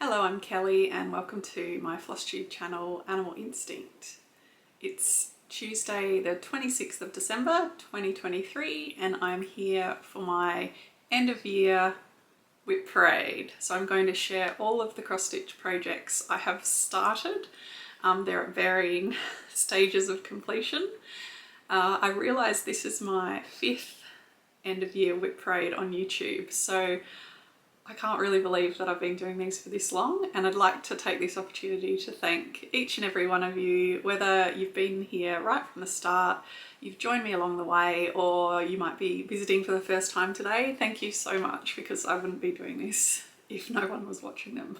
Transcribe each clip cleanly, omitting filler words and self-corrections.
Hello, I'm Kelly and welcome to my Flosstube channel, Animal Instinct. It's Tuesday the 26th of December 2023 and I'm here for my end of year WIP parade. So I'm going to share all of the cross-stitch projects I have started. They're at varying stages of completion. I realise this is my 5th end of year WIP parade on YouTube, so I can't really believe that I've been doing these for this long, and I'd like to take this opportunity to thank each and every one of you, whether you've been here right from the start, you've joined me along the way, or you might be visiting for the first time today. Thank you so much, because I wouldn't be doing this if no one was watching them.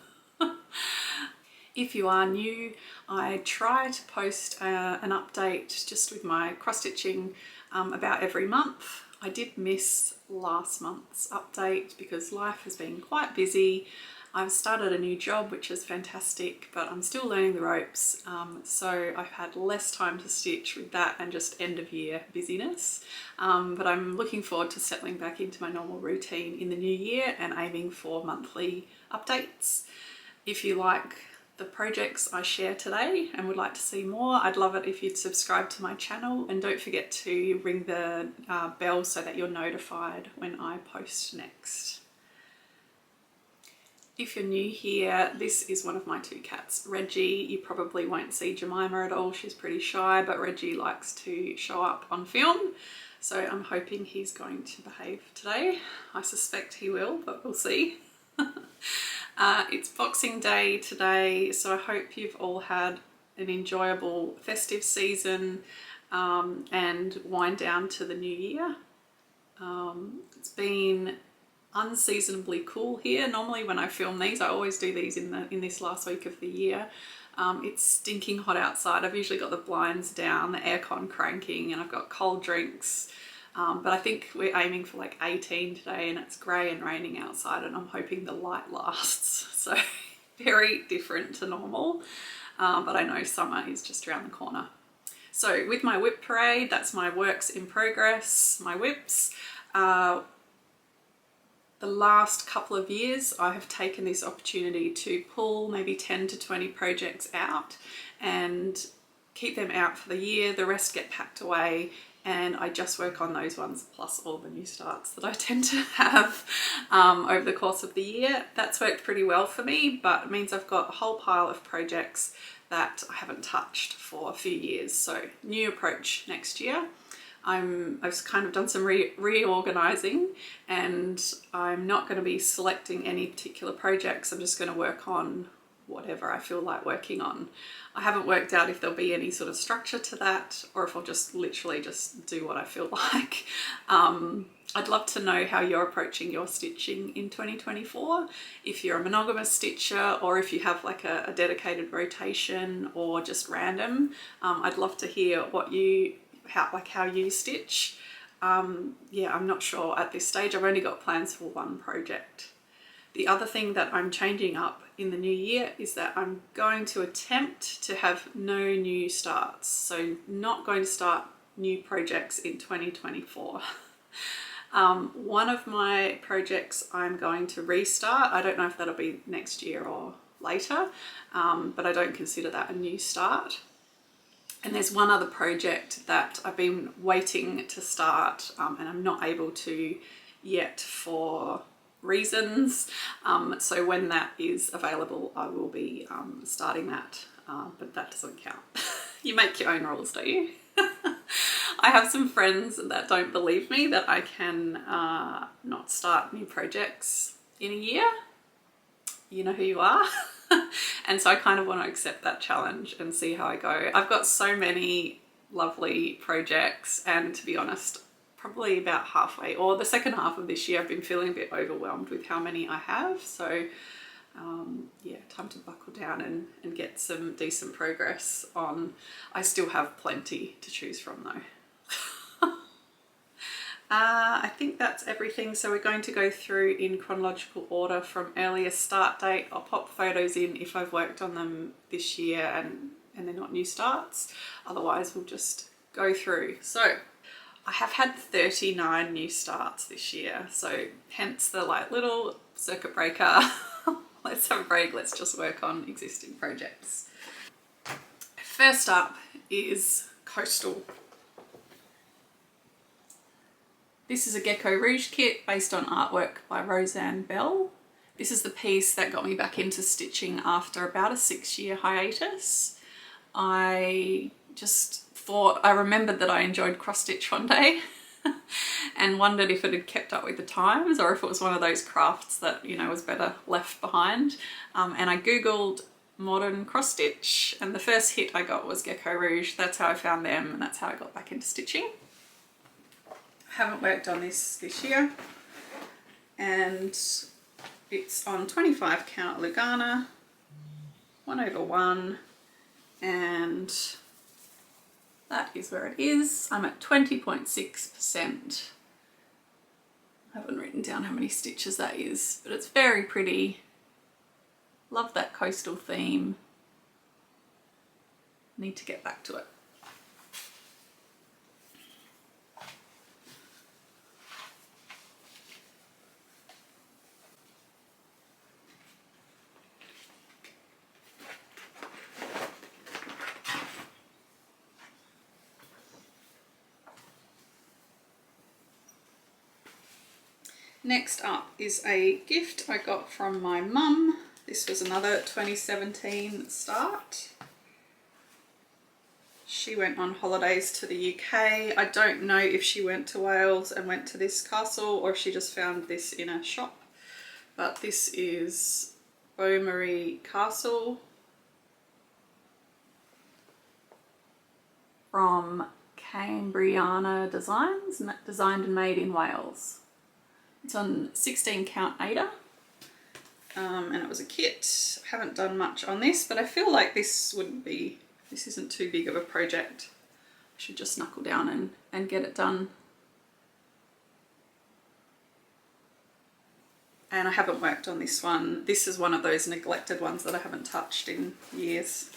If you are new, I try to post an update just with my cross-stitching about every month. I did miss last month's update because life has been quite busy. I've started a new job, which is fantastic, but I'm still learning the ropes. So I've had less time to stitch with that and just end of year busyness. But I'm looking forward to settling back into my normal routine in the new year and aiming for monthly updates. If you like the projects I share today and would like to see more, I'd love it if you'd subscribe to my channel, and don't forget to ring the bell so that you're notified when I post next. If you're new here, this is one of my two cats, Reggie. You probably won't see Jemima at all, she's pretty shy, but Reggie likes to show up on film, so I'm hoping he's going to behave today. I suspect he will, but we'll see. It's Boxing Day today, so I hope you've all had an enjoyable festive season and wind down to the new year. It's been unseasonably cool here. Normally when I film these, I always do these in this last week of the year. It's stinking hot outside. I've usually got the blinds down, the aircon cranking, and I've got cold drinks. But I think we're aiming for like 18 today, and it's grey and raining outside, and I'm hoping the light lasts. So very different to normal, but I know summer is just around the corner. So with my WIP parade, that's my works in progress, my WIPs. The last couple of years I have taken this opportunity to pull maybe 10 to 20 projects out and keep them out for the year. The rest get packed away, and I just work on those ones plus all the new starts that I tend to have over the course of the year. That's worked pretty well for me, but it means I've got a whole pile of projects that I haven't touched for a few years. So new approach next year. I've kind of done some reorganizing, and I'm not going to be selecting any particular projects. I'm just going to work on whatever I feel like working on. I haven't worked out if there'll be any sort of structure to that, or if I'll just literally just do what I feel like. I'd love to know how you're approaching your stitching in 2024. If you're a monogamous stitcher, or if you have like a dedicated rotation, or just random. I'd love to hear what how you stitch. Yeah, I'm not sure at this stage. I've only got plans for one project. The other thing that I'm changing up in the new year is that I'm going to attempt to have no new starts. So not going to start new projects in 2024. One of my projects I'm going to restart. I don't know if that'll be next year or later, but I don't consider that a new start. And there's one other project that I've been waiting to start, and I'm not able to yet for reasons. So when that is available, I will be starting that, but that doesn't count. You make your own rules, don't you? I have some friends that don't believe me that I can not start new projects in a year. You know who you are. And so I kind of want to accept that challenge and see how I go. I've got so many lovely projects, and to be honest, probably about halfway or the second half of this year, I've been feeling a bit overwhelmed with how many I have. So yeah, time to buckle down and get some decent progress on. I still have plenty to choose from though. I think that's everything. So we're going to go through in chronological order from earliest start date. I'll pop photos in if I've worked on them this year and they're not new starts. Otherwise we'll just go through. So I have had 39 new starts this year, so hence the like little circuit breaker let's have a break, let's just work on existing projects. First up is Coastal. This is a Gecko Rouge kit based on artwork by Roxanne. This is the piece that got me back into stitching after about a 6-year hiatus. I just thought, I remembered that I enjoyed cross stitch one day and wondered if it had kept up with the times or if it was one of those crafts that, you know, was better left behind. And I googled modern cross stitch and the first hit I got was Gecko Rouge. That's how I found them and that's how I got back into stitching. I haven't worked on this year, and it's on 25 count Lugana, 1/1, and that is where it is. I'm at 20.6%. I haven't written down how many stitches that is, but it's very pretty. Love that coastal theme. Need to get back to it. Next up is a gift I got from my mum. This was another 2017 start. She went on holidays to the UK. I don't know if she went to Wales and went to this castle or if she just found this in a shop. But this is Beaumaris Castle from Cambriana Designs, designed and made in Wales. It's on 16 count Ada, and it was a kit. I haven't done much on this, but I feel like this isn't too big of a project. I should just knuckle down and get it done. And I haven't worked on this one. This is one of those neglected ones that I haven't touched in years.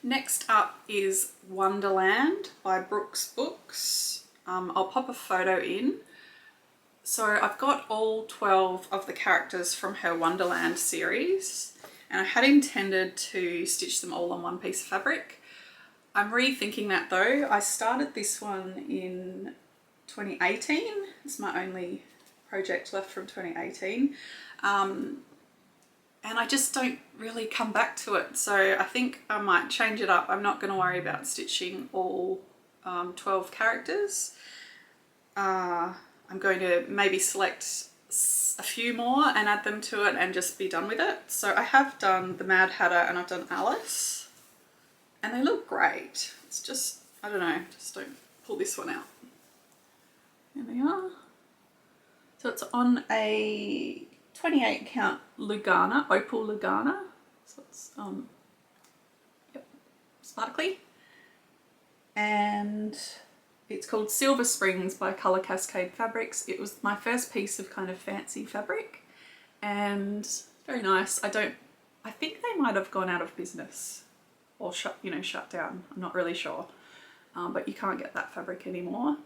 Next up is Wonderland by Brooke's Books. I'll pop a photo in. So I've got all 12 of the characters from her Wonderland series, and I had intended to stitch them all on one piece of fabric. I'm rethinking that though. I started this one in 2018. It's my only project left from 2018. And I just don't really come back to it. So I think I might change it up. I'm not going to worry about stitching all 12 characters. I'm going to maybe select a few more and add them to it and just be done with it. So I have done the Mad Hatter and I've done Alice. And they look great. It's just, I don't know, just don't pull this one out. Here they are. So it's on a 28 count Lugana, opal Lugana, so it's yep, sparkly, and it's called Silver Springs by Colour Cascade Fabrics. It was my first piece of kind of fancy fabric and very nice. I think they might have gone out of business or shut down. I'm not really sure, but you can't get that fabric anymore.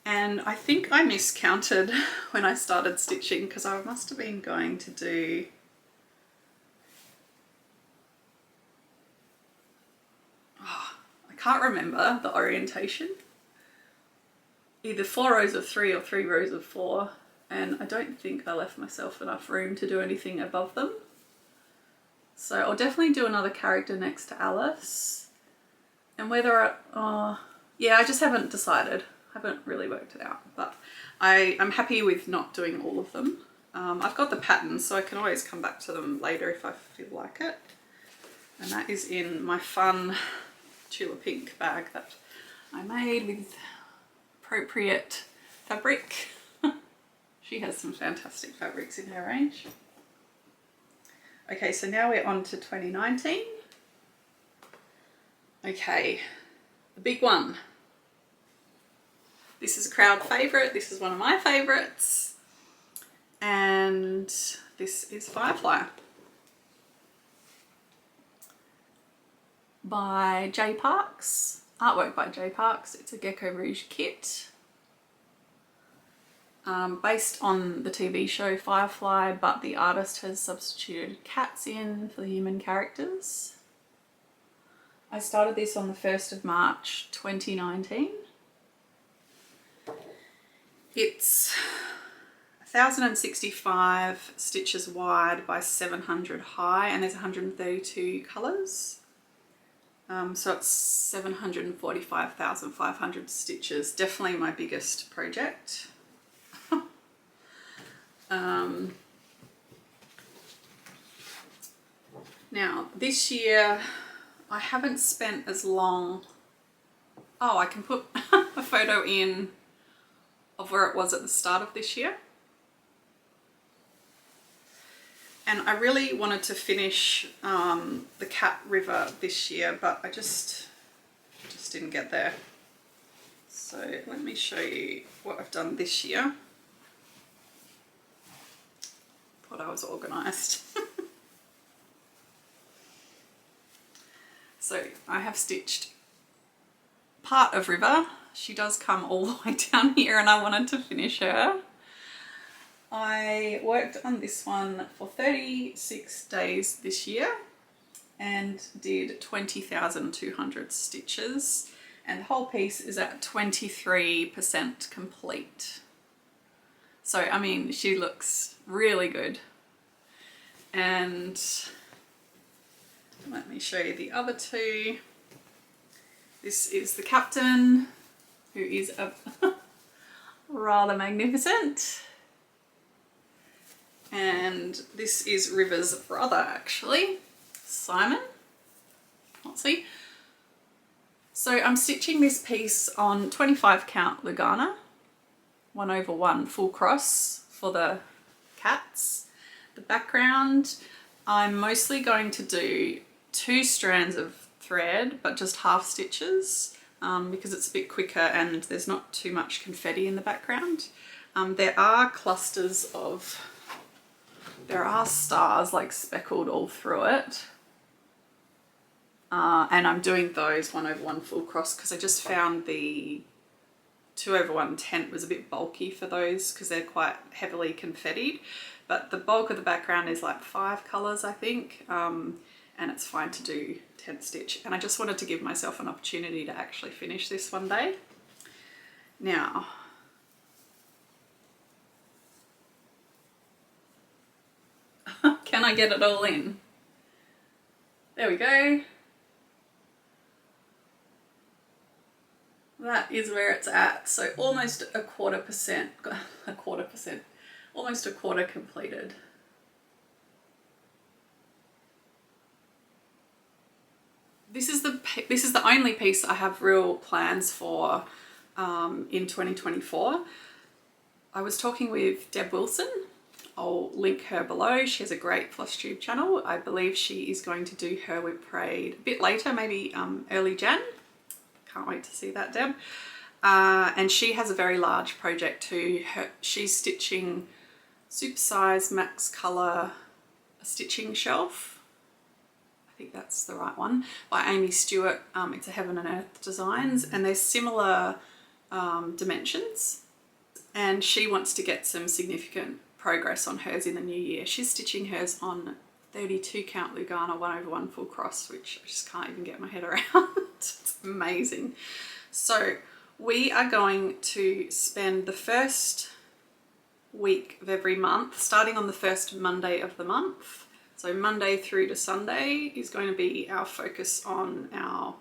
And I think I miscounted when I started stitching because I must have been going to do I can't remember the orientation. Either 4 rows of 3 or 3 rows of 4, and I don't think I left myself enough room to do anything above them. So I'll definitely do another character next to Alice. And whether yeah, I just haven't decided. Haven't really worked it out, but I'm happy with not doing all of them. I've got the patterns, so I can always come back to them later if I feel like it. And that is in my fun Tula Pink bag that I made with appropriate fabric. She has some fantastic fabrics in her range. Okay, so now we're on to 2019. Okay, the big one. This is a crowd favourite, this is one of my favourites, and this is Firefly by J Parks, artwork by J Parks. It's a Gecko Rouge kit. based on the TV show Firefly, but the artist has substituted cats in for the human characters. I started this on the 1st of March 2019. It's 1065 stitches wide by 700 high, and there's 132 colours. So it's 745,500 stitches. Definitely my biggest project. Now this year I haven't spent as long. Oh, I can put a photo in of where it was at the start of this year. And I really wanted to finish the Cat River this year, but I just didn't get there. So let me show you what I've done this year. Thought I was organised. So I have stitched part of River. She does come all the way down here and I wanted to finish her. I worked on this one for 36 days this year and did 20,200 stitches, and the whole piece is at 23% complete. So I mean, she looks really good. And let me show you the other two. This is the Captain, who is a rather magnificent. And this is River's brother, actually, Simon. Let's see. So I'm stitching this piece on 25 count Lugana, 1/1 full cross for the cats. The background, I'm mostly going to do 2 strands of thread, but just half stitches, because it's a bit quicker and there's not too much confetti in the background. There are clusters of, there are stars like speckled all through it. And I'm doing those 1/1 full cross because I just found the 2/1 tent was a bit bulky for those because they're quite heavily confettied. But the bulk of the background is like 5 colours, I think, and it's fine to do tent stitch. And I just wanted to give myself an opportunity to actually finish this one day. Now, can I get it all in? There we go. That is where it's at. So almost a quarter percent, almost a quarter completed. This is the only piece I have real plans for in 2024. I was talking with Deb Wilson. I'll link her below. She has a great Flosstube channel. I believe she is going to do her WIP parade a bit later, maybe early Jan. Can't wait to see that, Deb. And she has a very large project too. She's stitching supersize max color a stitching shelf. I think that's the right one, by Amy Stewart. It's a Heaven and Earth Designs, and they're similar dimensions. And she wants to get some significant progress on hers in the new year. She's stitching hers on 32 count Lugana 1/1 full cross, which I just can't even get my head around. It's amazing. So we are going to spend the first week of every month, starting on the first Monday of the month. So Monday through to Sunday is going to be our focus on our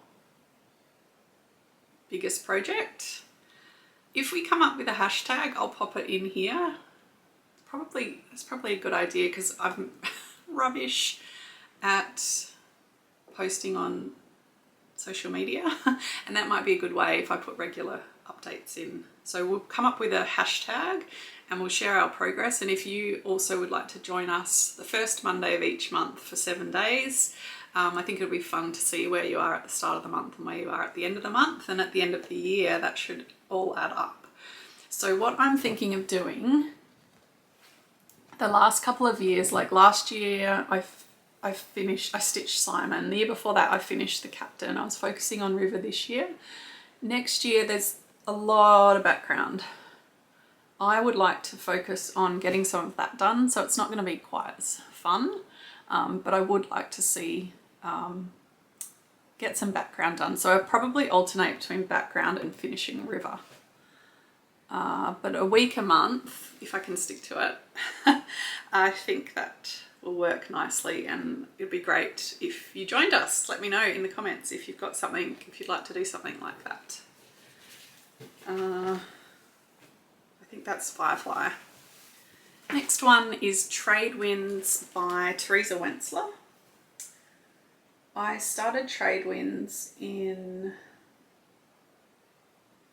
biggest project. If we come up with a hashtag, I'll pop it in here. It's probably a good idea because I'm rubbish at posting on social media, and that might be a good way if I put regular updates in. So we'll come up with a hashtag and we'll share our progress. And if you also would like to join us the first Monday of each month for 7 days, I think it'll be fun to see where you are at the start of the month and where you are at the end of the month, and at the end of the year that should all add up. So what I'm thinking of doing the last couple of years, like last year I stitched Simon. The year before that I finished the Captain. I was focusing on River this year. Next year there's a lot of background. I would like to focus on getting some of that done, so it's not going to be quite as fun, but I would like to see get some background done. So I probably alternate between background and finishing river. But a week a month, if I can stick to it, I think that will work nicely, and it'd be great if you joined us. Let me know in the comments if you've got something, if you'd like to do something like that. I think that's Firefly. Next one is Tradewinds by Teresa Wentzler. I started Tradewinds in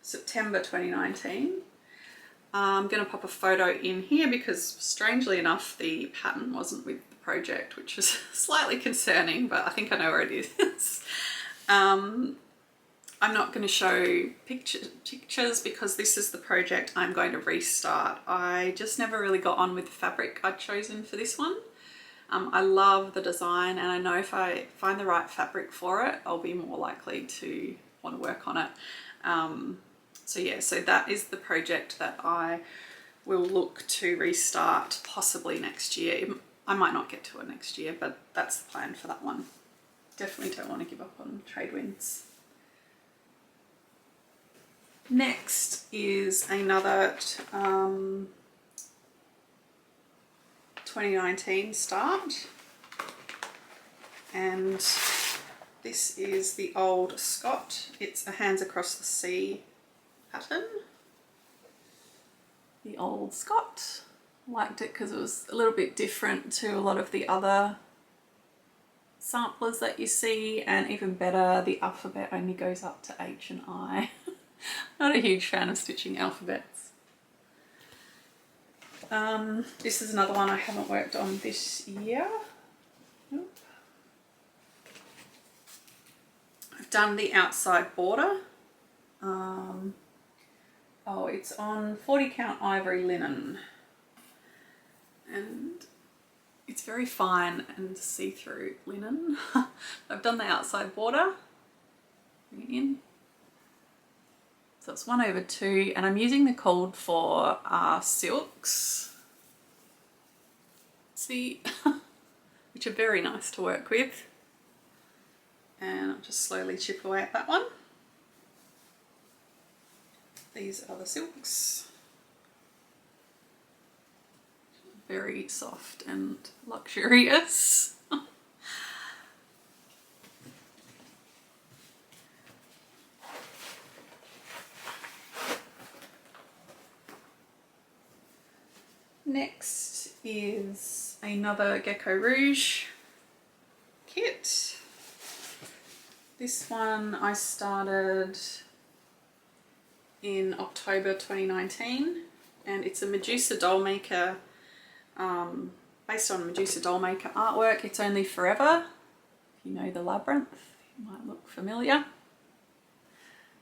September 2019. I'm going to pop a photo in here because strangely enough the pattern wasn't with the project, which was slightly concerning, but I think I know where it is. I'm not going to show pictures because this is the project I'm going to restart. I just never really got on with the fabric I'd chosen for this one. I love the design, and I know if I find the right fabric for it, I'll be more likely to want to work on it. So yeah, so that is the project that I will look to restart possibly next year. I might not get to it next year, but that's the plan for that one. Definitely don't want to give up on Tradewinds. Next is another 2019 start, and this is the Old Scot. It's a Hands Across the Sea pattern. The Old Scot. Liked it because it was a little bit different to a lot of the other samplers that you see, and even better, the alphabet only goes up to H and I. Not a huge fan of stitching alphabets. This is another one I haven't worked on this year. Nope. I've done the outside border. Oh, it's on 40 count ivory linen, and it's very fine and see-through linen. I've done the outside border. Bring it in. So it's 1/2, and I'm using the Cold for silks, see, which are very nice to work with. And I'll just slowly chip away at that one. These are the silks. Very soft and luxurious. Next is another Gecko Rouge kit. This one I started in October 2019, and it's a Medusa Dollmaker, based on Medusa Dollmaker artwork. It's Only Forever. If you know The Labyrinth, it might look familiar.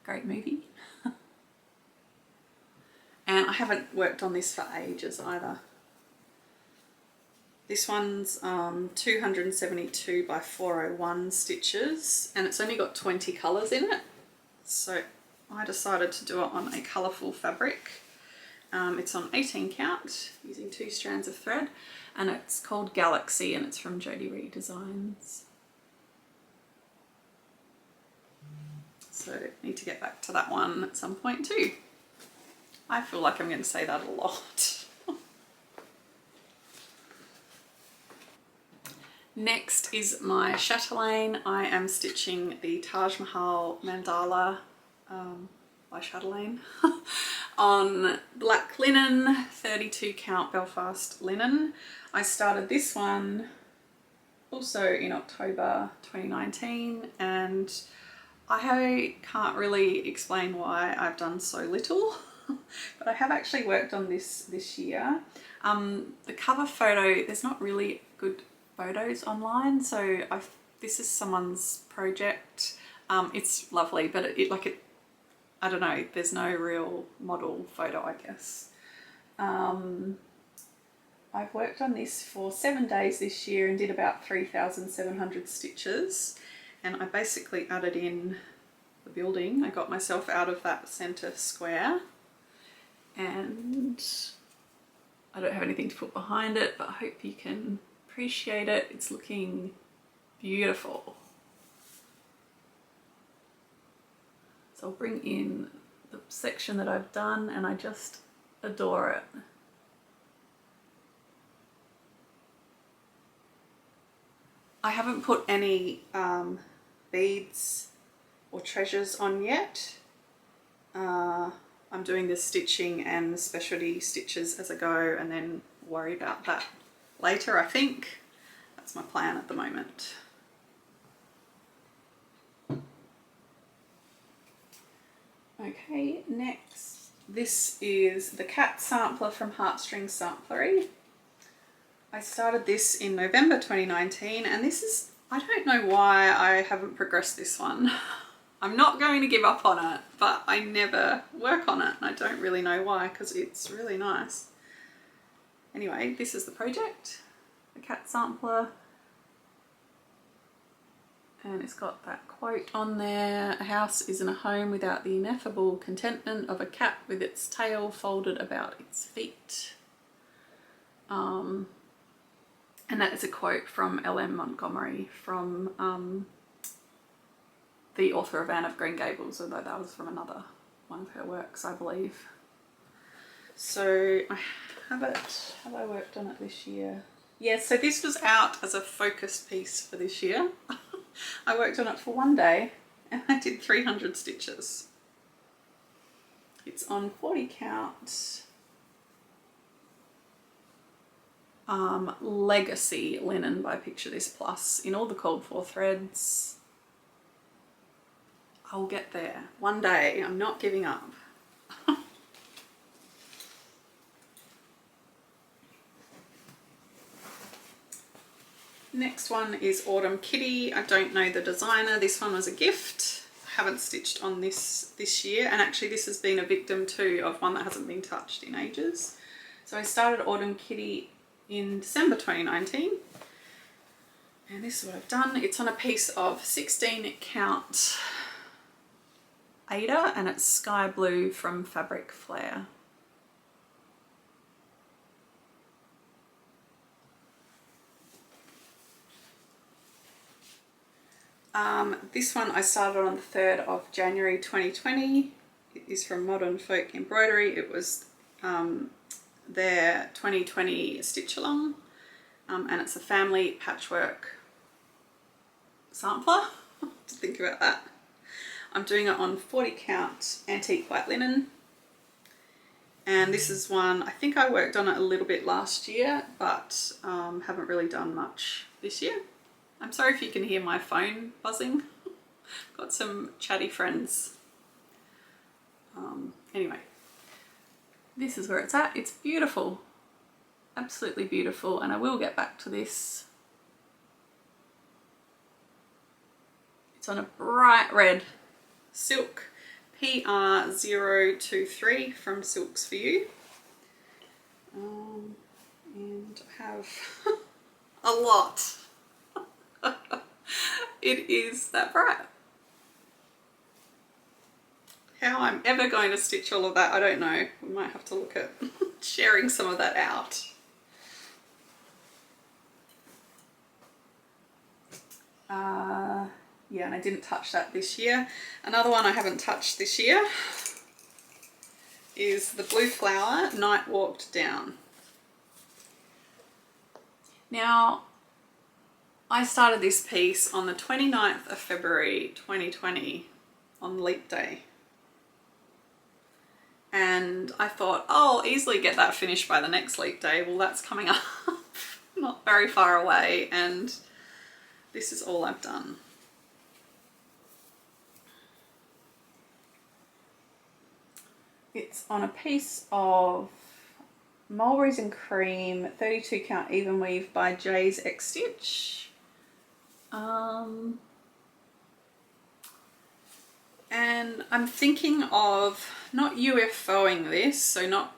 Great movie. And I haven't worked on this for ages either. This one's 272 by 401 stitches, and it's only got 20 colours in it. So I decided to do it on a colourful fabric. It's on 18 count using 2 strands of thread, and it's called Galaxy, and it's from Jody Reed Designs. So need to get back to that one at some point too. I feel like I'm going to say that a lot. Next is my Chatelaine. I am stitching the Taj Mahal Mandala by Chatelaine on black linen, 32 count Belfast linen. I started this one also in October 2019, and I can't really explain why I've done so little. But I have actually worked on this year. The cover photo, there's not really good photos online, so this is someone's project. It's lovely, but I don't know, there's no real model photo, I guess. I've worked on this for 7 days this year and did about 3,700 stitches, and I basically added in the building. I got myself out of that center square and I don't have anything to put behind it, but I hope you can appreciate it. It's looking beautiful. So I'll bring in the section that I've done, and I just adore it. I haven't put any beads or treasures on yet. I'm doing the stitching and the specialty stitches as I go, and then worry about that later, I think. That's my plan at the moment. Okay, next, this is the cat sampler from Heartstring Samplery. I started this in November 2019, and this is, I don't know why I haven't progressed this one. I'm not going to give up on it, but I never work on it, and I don't really know why, because it's really nice. Anyway, this is the project, the cat sampler, and it's got that quote on there: "A house isn't a home without the ineffable contentment of a cat with its tail folded about its feet." And that is a quote from L.M. Montgomery, from the author of Anne of Green Gables, although that was from another one of her works, I believe. So I have it. Have I worked on it this year? Yeah, so this was out as a focus piece for this year. I worked on it for one day and I did 300 stitches. It's on 40 count legacy linen by Picture This Plus in all the called for threads. I'll get there one day. I'm not giving up. Next one is Autumn Kitty. I don't know the designer. This one was a gift. I haven't stitched on this year, and actually this has been a victim too of one that hasn't been touched in ages. So I started Autumn Kitty in December 2019, and this is what I've done. It's on a piece of 16 count Ada, and it's sky blue from Fabric Flare. This one I started on the 3rd of January 2020. It is from Modern Folk Embroidery. It was their 2020 stitch along, and it's a family patchwork sampler. To think about that. I'm doing it on 40 count antique white linen, and this is one, I think I worked on it a little bit last year, but haven't really done much this year. I'm sorry if you can hear my phone buzzing. Got some chatty friends. Anyway, this is where it's at. It's beautiful, absolutely beautiful, and I will get back to this. It's on a bright red silk, PR023 from Silks For You. And I have a lot. It is that bright. How I'm ever going to stitch all of that, I don't know. We might have to look at sharing some of that out. Yeah, and I didn't touch that this year. Another one I haven't touched this year is the Blue Flower Night Walked Down. Now, I started this piece on the 29th of February 2020 on Leap Day. And I thought, oh, I'll easily get that finished by the next Leap Day. Well, that's coming up not very far away, and this is all I've done. It's on a piece of Mulberries and Cream 32 count even weave by Jay's X Stitch. And I'm thinking of not UFOing this, so not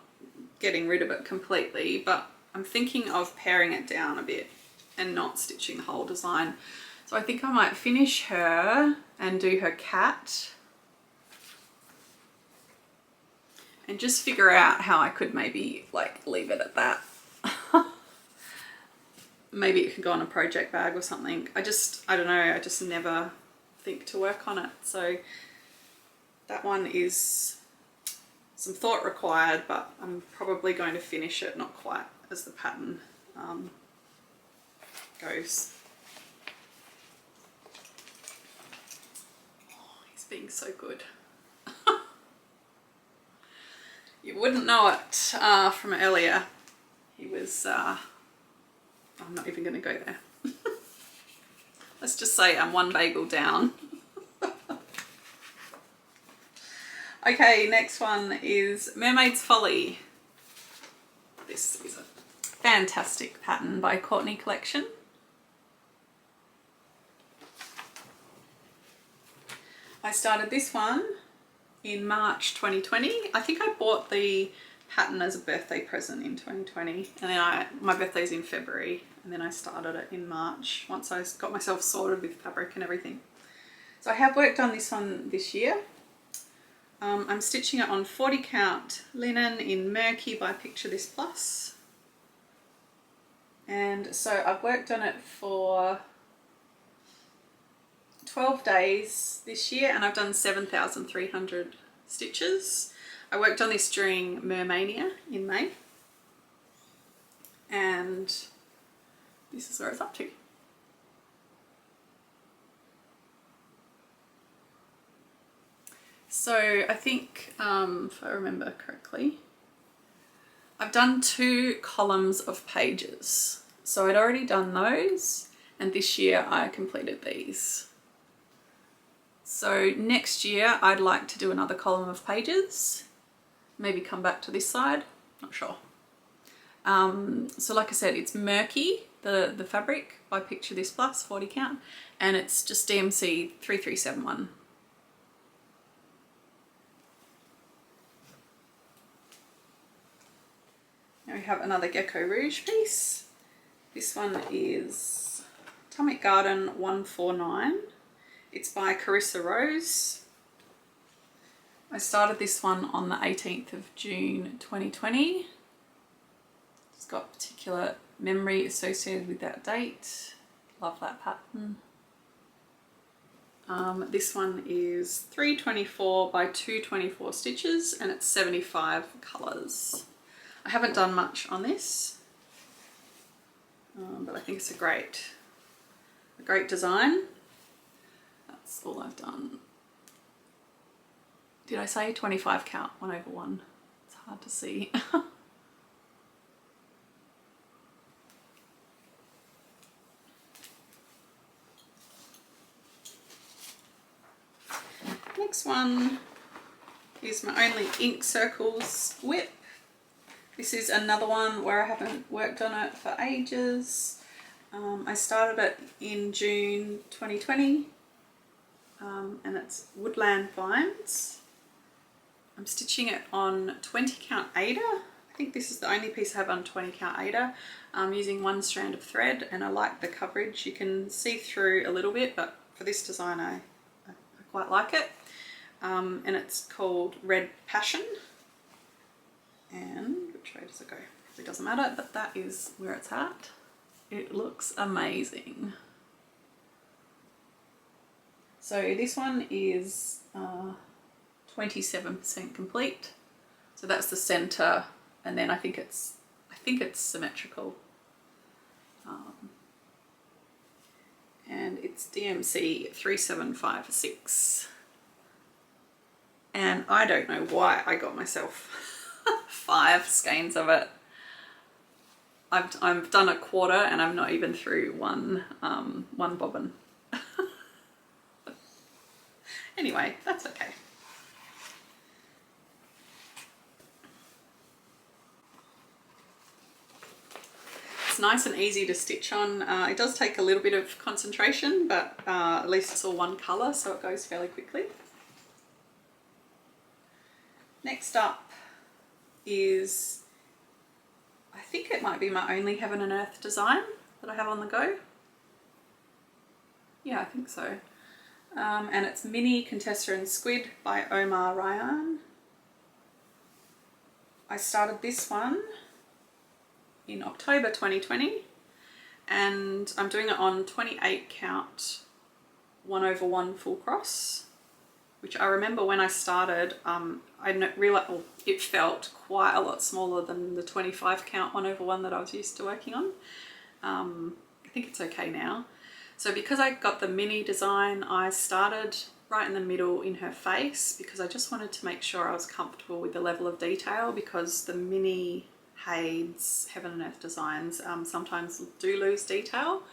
getting rid of it completely, but I'm thinking of paring it down a bit and not stitching the whole design. So I think I might finish her and do her cat. and just figure out how I could maybe like leave it at that. Maybe it could go on a project bag or something. I don't know, I just never think to work on it. So that one is some thought required, but I'm probably going to finish it, not quite as the pattern goes. Oh, he's being so good. You wouldn't know it from earlier. He was, I'm not even going to go there. Let's just say I'm one bagel down. Okay, next one is Mermaid's Folly. This is a fantastic pattern by Courtney Collection. I started this one in March 2020. I think I bought the pattern as a birthday present in 2020, and then my birthday's in February, and then I started it in March once I got myself sorted with fabric and everything. So I have worked on this one this year. I'm stitching it on 40 count linen in Murky by Picture This Plus. And so I've worked on it for 12 days this year, and I've done 7,300 stitches. I worked on this during Mermania in May, and this is where it's up to. So I think, if I remember correctly, I've done 2 columns of pages. So I'd already done those, and this year I completed these. So next year I'd like to do another column of pages, maybe come back to this side, not sure. So like I said, it's Murky, the fabric by Picture This Plus, 40 count, and it's just DMC 3371. Now we have another Gecko Rouge piece. This one is Atomic Garden 149. It's by Carissa Rose. I started this one on the 18th of June 2020. It's got particular memory associated with that date. Love that pattern. This one is 324 by 224 stitches, and it's 75 colours. I haven't done much on this, but I think it's a great design. That's all I've done. Did I say 25 count, 1/1? It's hard to see. Next one is my Only Ink Circles WIP. This is another one where I haven't worked on it for ages. I started it in June 2020, and it's Woodland Vines. I'm stitching it on 20 count Aida. I think this is the only piece I have on 20 count Aida. I'm using 1 strand of thread, and I like the coverage. You can see through a little bit, but for this design I quite like it. And it's called Red Passion. And which way does it go? It doesn't matter, but that is where it's at. It looks amazing. So this one is 27% complete. So that's the center, and then I think it's symmetrical. And it's DMC 3756. And I don't know why I got myself 5 skeins of it. I've done a quarter, and I'm not even through one bobbin. Anyway, that's okay. It's nice and easy to stitch on. It does take a little bit of concentration, but at least it's all one colour, so it goes fairly quickly. Next up is, I think it might be my only Heaven and Earth design that I have on the go. Yeah, I think so. And it's Mini Contessa and Squid by Omar Rayyan. I started this one in October 2020 and I'm doing it on 28 count 1/1 full cross, which I remember when I started, I realized, well, it felt quite a lot smaller than the 25 count 1/1 that I was used to working on. I think it's okay now. So because I got the mini design, I started right in the middle in her face because I just wanted to make sure I was comfortable with the level of detail, because the mini Hades Heaven and Earth designs sometimes do lose detail.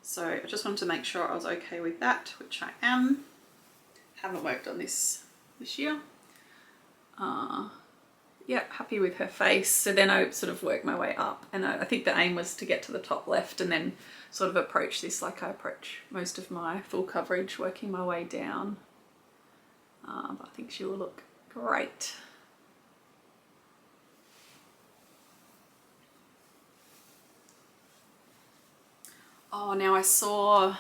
So I just wanted to make sure I was okay with that, which I am. Haven't worked on this year. Yeah, happy with her face. So then I sort of worked my way up, and I think the aim was to get to the top left and then sort of approach this like I approach most of my full coverage, working my way down. But I think she will look great. Oh, now I saw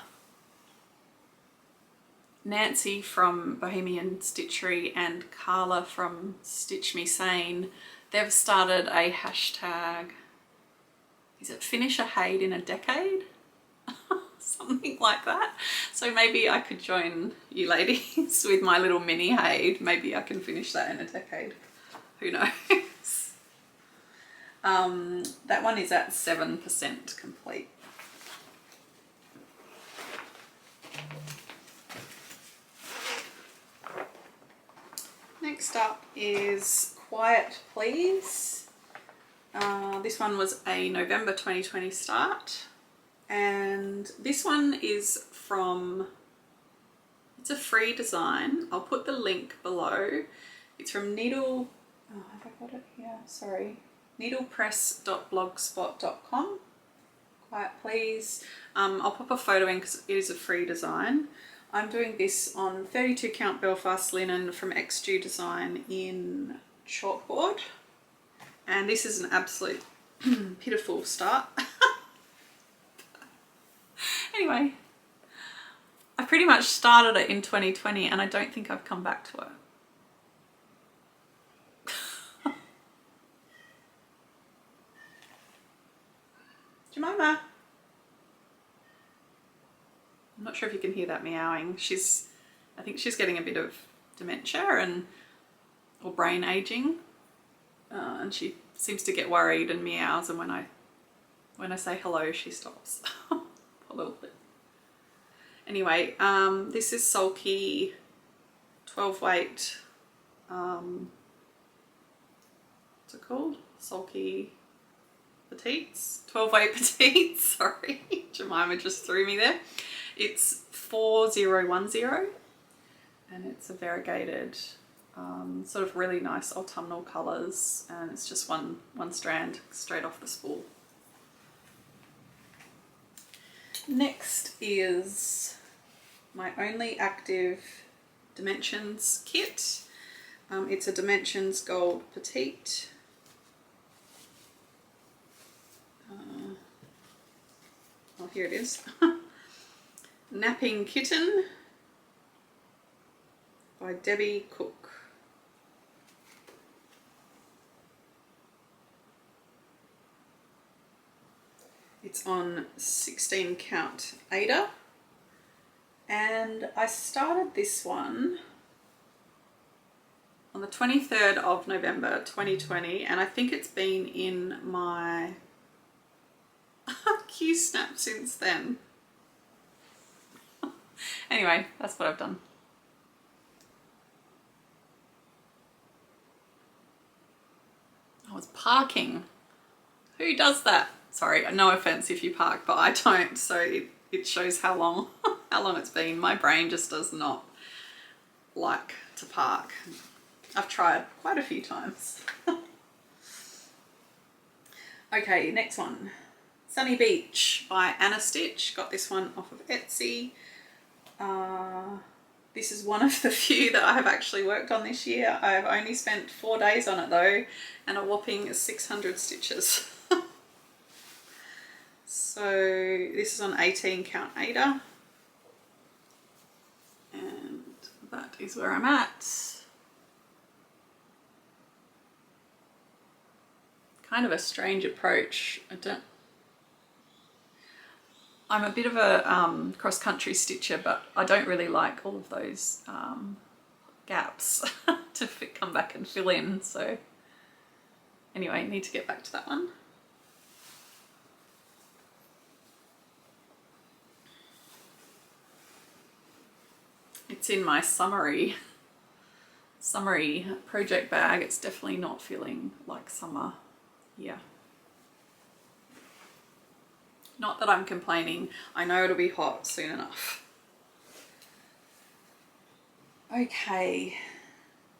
Nancy from Bohemian Stitchery and Carla from Stitch Me Sane. They've started a hashtag, is it Finish a Hade in a Decade? Something like that. So maybe I could join you ladies with my little mini Hade. Maybe I can finish that in a decade. Who knows? That one is at 7% complete. Next up is Quiet Please. This one was a November 2020 start, and this one is from, it's a free design. I'll put the link below. It's from Needle, oh, have I got it here? Sorry. needlepress.blogspot.com. Quiet Please. I'll pop a photo in because it is a free design. I'm doing this on 32 count Belfast linen from XG Design in chalkboard, and this is an absolute pitiful start. Anyway, I pretty much started it in 2020 and I don't think I've come back to it. Jemima! I'm not sure if you can hear that meowing. I think she's getting a bit of dementia or brain aging, and she seems to get worried and meows, and when I say hello she stops. A little bit. Anyway, this is Sulky 12 weight, what's it called? Sulky Petites? 12 weight Petites, sorry. Jemima just threw me there. It's 4010 and it's a variegated, sort of really nice autumnal colours, and it's just one strand straight off the spool. Next is my only active Dimensions kit. It's a Dimensions Gold Petite. Oh, here it is. Napping Kitten by Debbie Cook. It's on 16 count Ada, and I started this one on the 23rd of November 2020, and I think it's been in my Q-snap since then. Anyway, that's what I've done. I was parking. Who does that? Sorry, no offense if you park, but I don't, so it shows how long it's been. My brain just does not like to park. I've tried quite a few times. Okay, next one. Sunny Beach by Anna Stitch. Got this one off of Etsy. This is one of the few that I have actually worked on this year. I've only spent 4 days on it though, and a whopping 600 stitches. So this is on 18 count Ada, and that is where I'm at. kind of a strange approach. I'm a bit of a cross-country stitcher, but I don't really like all of those gaps to come back and fill in. So anyway, need to get back to that one. It's in my summery project bag. It's definitely not feeling like summer here. Not that I'm complaining. I know it'll be hot soon enough. Okay,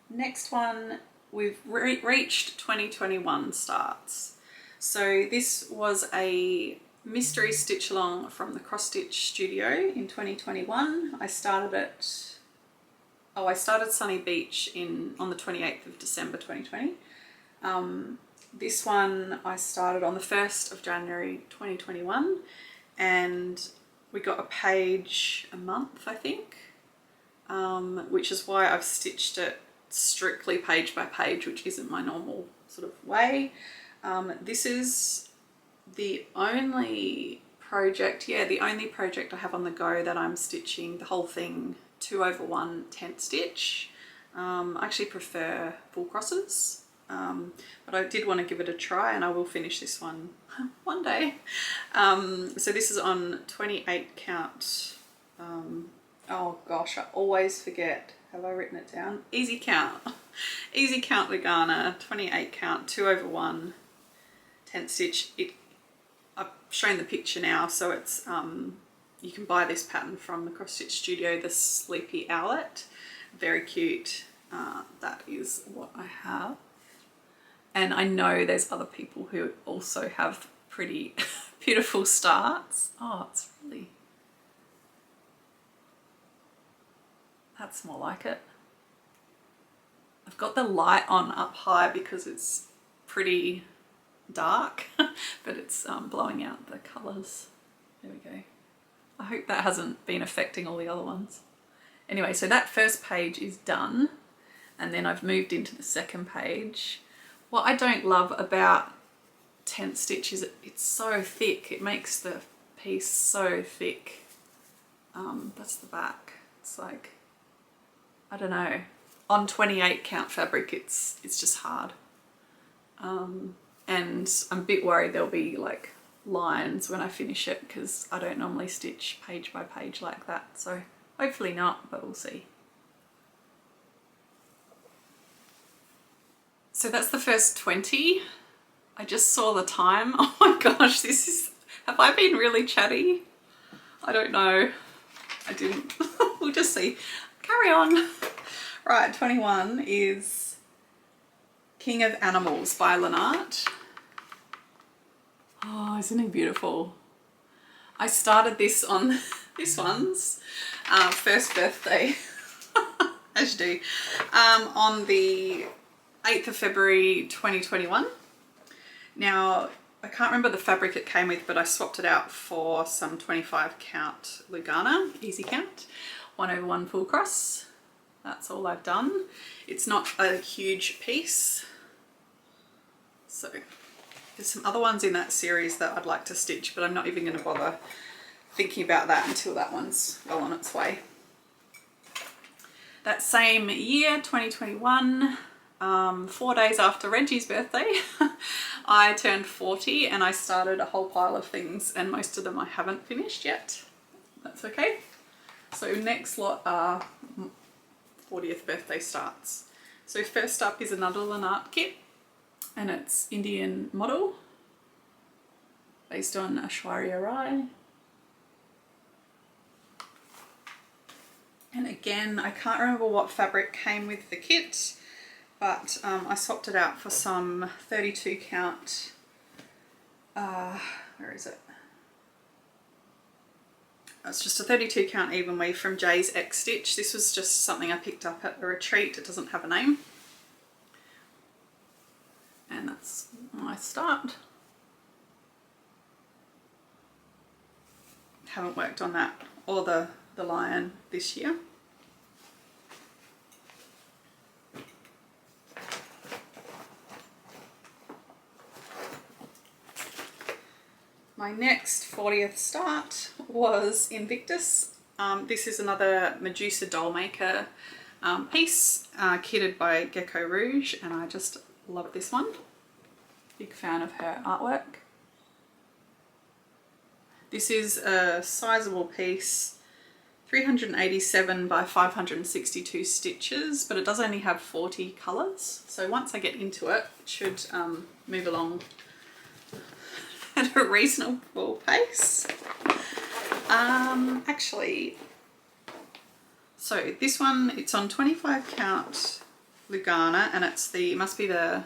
next one, we've reached 2021 starts. So this was a mystery stitch along from the Cross Stitch Studio in 2021. I started Sunny Beach on the 28th of December 2020. This one I started on the 1st of January 2021, and we got a page a month, I think, which is why I've stitched it strictly page by page, which isn't my normal sort of way. This is the only project I have on the go that I'm stitching the whole thing 2/1 tent stitch. I actually prefer full crosses, but I did want to give it a try, and I will finish this one one day. So this is on 28 count. Oh gosh, I always forget. Have I written it down? Easy count. Easy count Lugana, 28 count, 2/1 tent stitch. I've shown the picture now, so it's you can buy this pattern from the Cross Stitch Studio, the Sleepy Owlet. Very cute. That is what I have. And I know there's other people who also have pretty beautiful starts. Oh, it's really... That's more like it. I've got the light on up high because it's pretty dark, but it's blowing out the colours. There we go. I hope that hasn't been affecting all the other ones. Anyway, so that first page is done, and then I've moved into the second page. What I don't love about tent stitch is it's so thick. It makes the piece so thick. That's the back. It's like, I don't know, on 28 count fabric it's just hard. And I'm a bit worried there'll be like lines when I finish it, because I don't normally stitch page by page like that, so hopefully not, but we'll see. So that's the first 20. I just saw the time. Oh my gosh, have I been really chatty? I don't know. I didn't. We'll just see. Carry on. Right, 21 is King of Animals by Lynart. Oh, isn't he beautiful? I started this on this one's first birthday, as you do, on the 8th of February 2021. Now, I can't remember the fabric it came with, but I swapped it out for some 25 count Lugana, easy count, 1/1 full cross. That's all I've done. It's not a huge piece. So there's some other ones in that series that I'd like to stitch, but I'm not even going to bother thinking about that until that one's well on its way. That same year, 2021, 4 days after Reggie's birthday, I turned 40 and I started a whole pile of things, and most of them I haven't finished yet. That's okay. So next lot are 40th birthday starts. So first up is another Lynart kit, and it's Indian model based on Aishwarya Rai. And again, I can't remember what fabric came with the kit, but I swapped it out for some 32 count, where is it? It's just a 32 count even weave from Jay's X Stitch. This was just something I picked up at a retreat. It doesn't have a name. And that's my start. Haven't worked on that or the lion this year. My next 40th start was Invictus. This is another Medusa Dollmaker piece, kitted by Gecko Rouge, and I just love this one. Big fan of her artwork. This is a sizable piece, 387 by 562 stitches, but it does only have 40 colours. So once I get into it, it should move along at a reasonable pace. Actually, so this one, it's on 25 count Lugana, and it must be the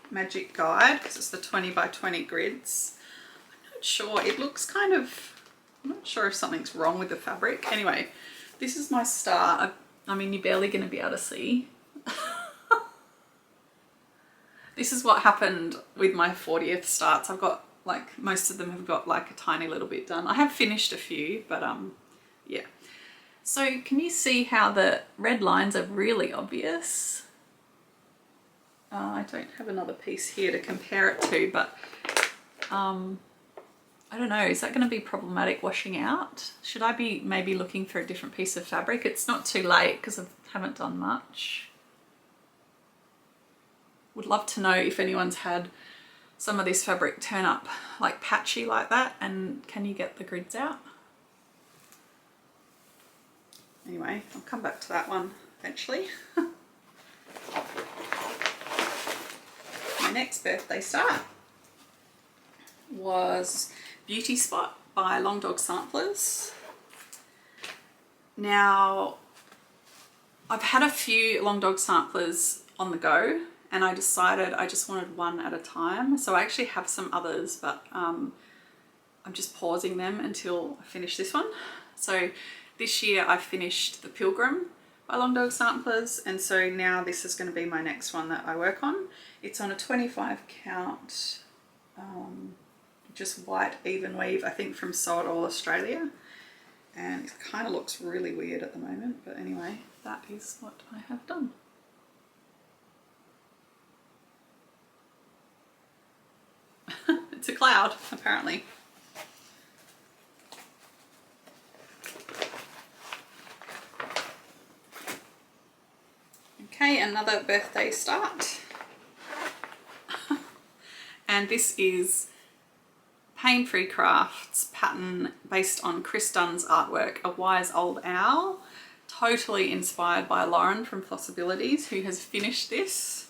Magic Guide because it's the 20 by 20 grids. I'm not sure, it looks kind of, I'm not sure if something's wrong with the fabric. Anyway, this is my start. I mean, you're barely going to be able to see. This is what happened with my 40th starts. I've got like, most of them have got like a tiny little bit done. I have finished a few, but yeah. So can you see how the red lines are really obvious? I don't have another piece here to compare it to, but I don't know, is that going to be problematic washing out? Should I be maybe looking for a different piece of fabric? It's not too late because I haven't done much. Would love to know if anyone's had some of this fabric turn up like patchy like that, and can you get the grids out? Anyway, I'll come back to that one eventually. My next birthday start was Beauty Spot by Long Dog Samplers. Now, I've had a few Long Dog Samplers on the go, and I decided I just wanted one at a time. So I actually have some others, but I'm just pausing them until I finish this one. So this year I finished The Pilgrim by Long Dog Samplers, and so now this is going to be my next one that I work on. It's on a 25 count, just white even weave, I think from Sew It All Australia. And it kind of looks really weird at the moment, but anyway, that is what I have done. It's a cloud, apparently. Okay, another birthday start. And this is Pain Free Crafts pattern based on Chris Dunn's artwork, A Wise Old Owl. Totally inspired by Lauren from Flossabilities, who has finished this.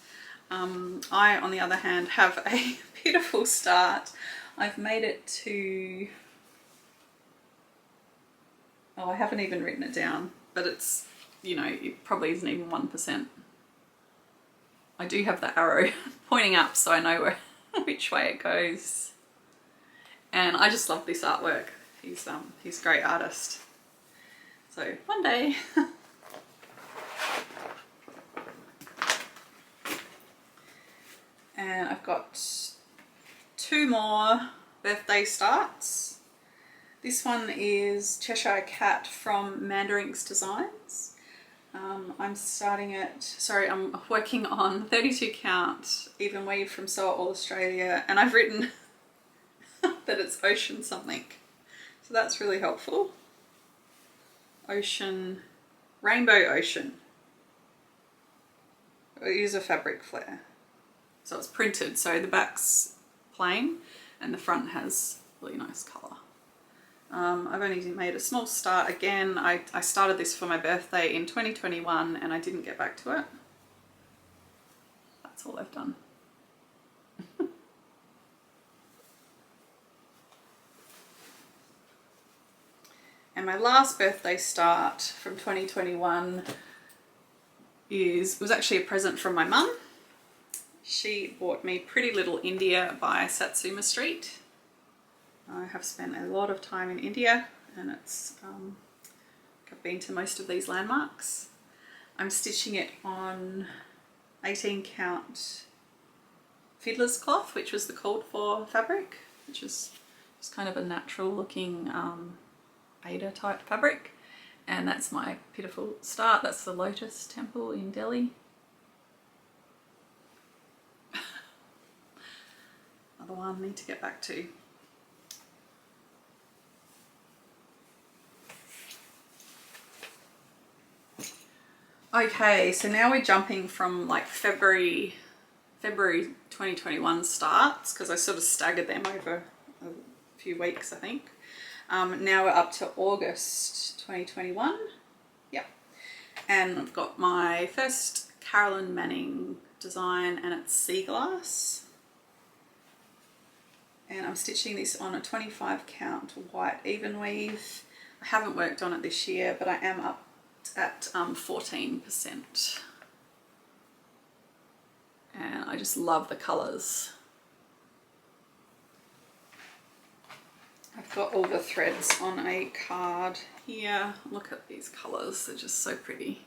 I, on the other hand, have a beautiful start. I've made it to, oh, I haven't even written it down, but it's, you know, it probably isn't even 1%. I do have the arrow pointing up so I know where, which way it goes. And I just love this artwork. He's a great artist. So one day. And I've got two more birthday starts. This one is Cheshire Cat from Mandarinx Designs. I'm working on 32 count even weave from Sew It All Australia, and I've written that it's ocean something. So that's really helpful. Ocean, Rainbow Ocean. I use a fabric flare. So it's printed, so the back's plain and the front has really nice colour. I've only made a small start again. I started this for my birthday in 2021 and I didn't get back to it. That's all I've done. And my last birthday start from 2021 was actually a present from my mum. She bought me Pretty Little India by Satsuma Street. I have spent a lot of time in India, and it's I've been to most of these landmarks. I'm stitching it on 18 count fiddler's cloth, which was the called for fabric, which is just kind of a natural looking Ada type fabric. And that's my pitiful start. That's the Lotus Temple in Delhi. Another one I need to get back to. Okay, so now we're jumping from like February 2021 starts, because I sort of staggered them over a few weeks, I think. Now we're up to August 2021. Yep. And I've got my first Carolyn Manning design, and it's sea glass. And I'm stitching this on a 25 count white even weave. I haven't worked on it this year, but I am up at 14%. And I just love the colours. I've got all the threads on a card here. Look at these colours, they're just so pretty.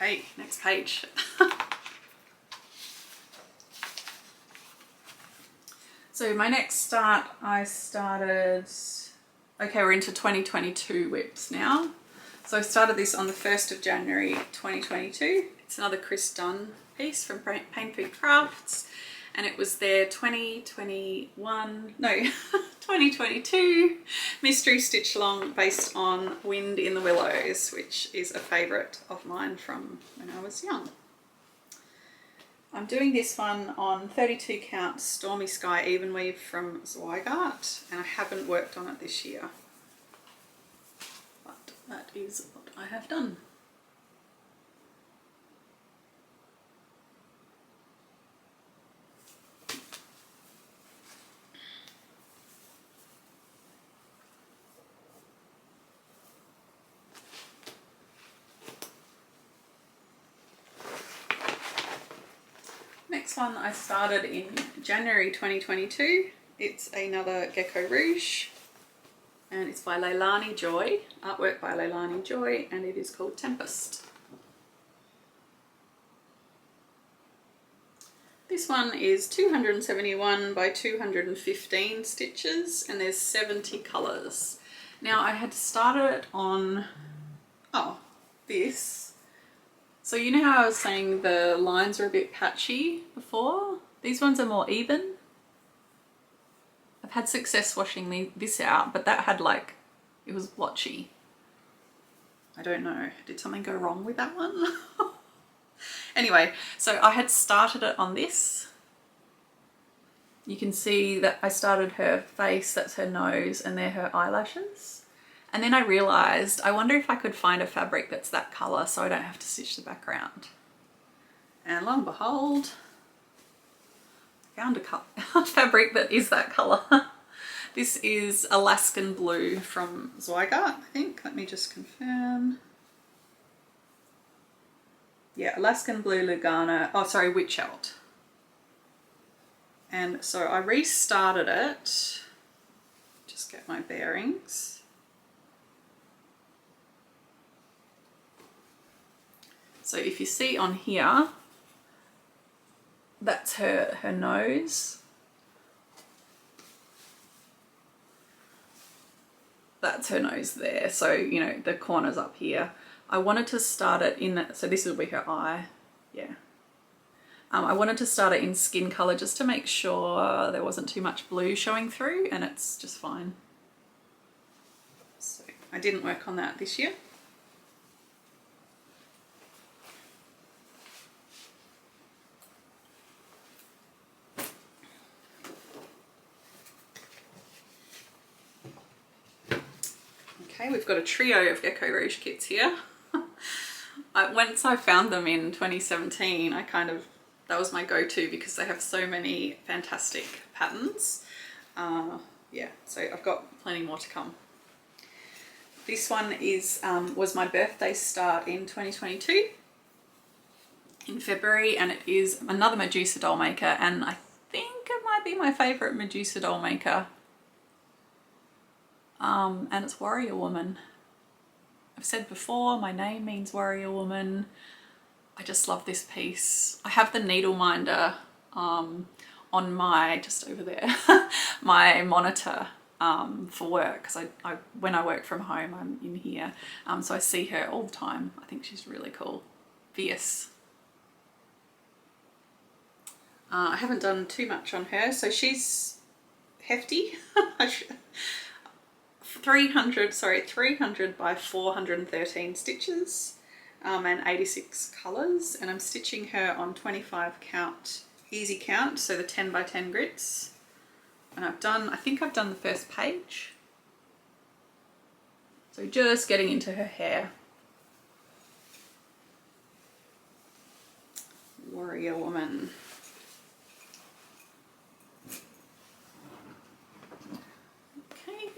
Okay, next page. So my next start, I started, okay, we're into 2022 WIPs now. So I started this on the 1st of January 2022. It's another Chris Dunn piece from Pain Food Crafts, and it was their 2022 mystery stitch along based on Wind in the Willows, which is a favourite of mine from when I was young. I'm doing this one on 32 count Stormy Sky even weave from Zweigart, and I haven't worked on it this year, but that is what I have done. Next one I started in January 2022. It's another Gecko Rouge, and it's by Leilani Joy, artwork by Leilani Joy, and it is called Tempest. This one is 271 by 215 stitches, and there's 70 colours. Now I had started it on, this. So you know how I was saying the lines are a bit patchy before? These ones are more even. I've had success washing this out, but that had like, it was blotchy. I don't know, did something go wrong with that one? Anyway, so I had started it on this. You can see that I started her face, that's her nose, and they're her eyelashes. And then I realised, I wonder if I could find a fabric that's that colour so I don't have to stitch the background. And lo and behold, I found a fabric that is that colour. This is Alaskan Blue from Zweigart, I think. Let me just confirm. Yeah, Alaskan Blue Lugana, Witchelt. And so I restarted it, just get my bearings. So if you see on here, that's her nose. That's her nose there. So, you know, the corner's up here. I wanted to start it in, so this will be her eye, yeah. I wanted to start it in skin colour just to make sure there wasn't too much blue showing through, and it's just fine. So I didn't work on that this year. Okay, we've got a trio of Gecko Rouge kits here. Once I found them in 2017, that was my go-to because they have so many fantastic patterns. Yeah, so I've got plenty more to come. This one was my birthday start in 2022, in February, and it is another Medusa Dollmaker, and I think it might be my favourite Medusa Dollmaker. And it's Warrior Woman. I've said before, my name means Warrior Woman. I just love this piece. I have the needle minder on my, just over there, my monitor for work, because when I work from home I'm in here, so I see her all the time. I think she's really cool. Fierce. I haven't done too much on her, so she's hefty. 300 by 413 stitches and 86 colours, and I'm stitching her on 25 count easy count, so the 10 by 10 grits. And I think I've done the first page, so just getting into her hair. Warrior woman. Okay,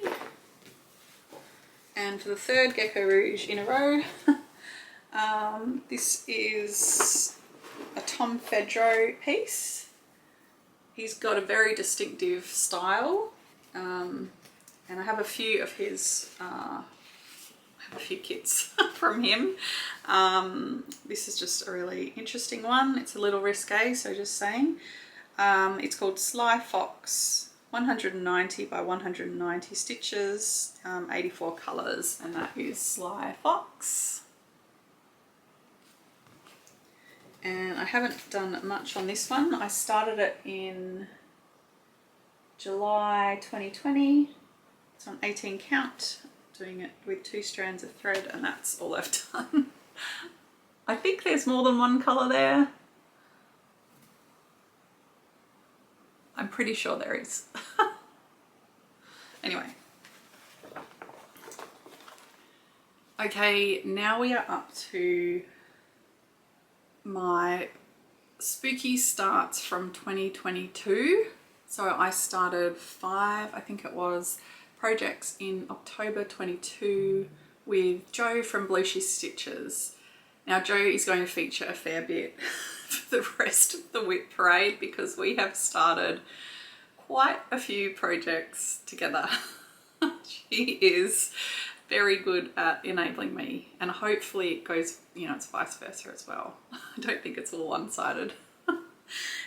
and for the third Gecko Rouge in a row, this is a Tom Fedro piece. He's got a very distinctive style, and I have a few of his, I have a few kits from him. This is just a really interesting one. It's a little risque, so just saying. It's called Sly Fox, 190 by 190 stitches, 84 colours, and that is Sly Fox. And I haven't done much on this one. I started it in July 2020. It's on 18 count, doing it with 2 strands of thread, and that's all I've done. I think there's more than one colour there. I'm pretty sure there is. Anyway. Okay, now we are up to my spooky starts from 2022. So I started 5, I think it was, projects in October 22 with Jo from Blueshy Stitches. Now Jo is going to feature a fair bit for the rest of the WIP parade because we have started quite a few projects together. She is very good at enabling me, and hopefully it goes, you know, it's vice versa as well. I don't think it's all one-sided.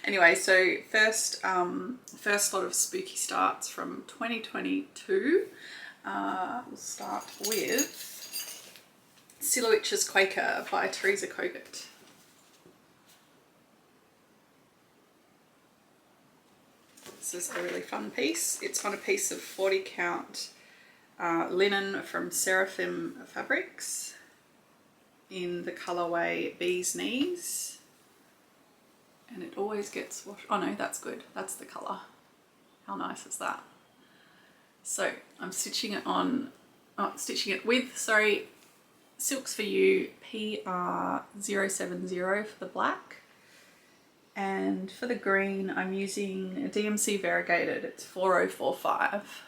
Anyway, so first lot of spooky starts from 2022. We'll start with Silhouette's Quaker by Teresa Kogut. This is a really fun piece. It's on a piece of 40 count linen from Seraphim Fabrics in the colourway Bee's Knees, and it always gets washed. Oh no, that's good, that's the colour. How nice is that? So I'm stitching it on, stitching it with, sorry, Silks for You PR070 for the black, and for the green I'm using a DMC variegated, it's 4045.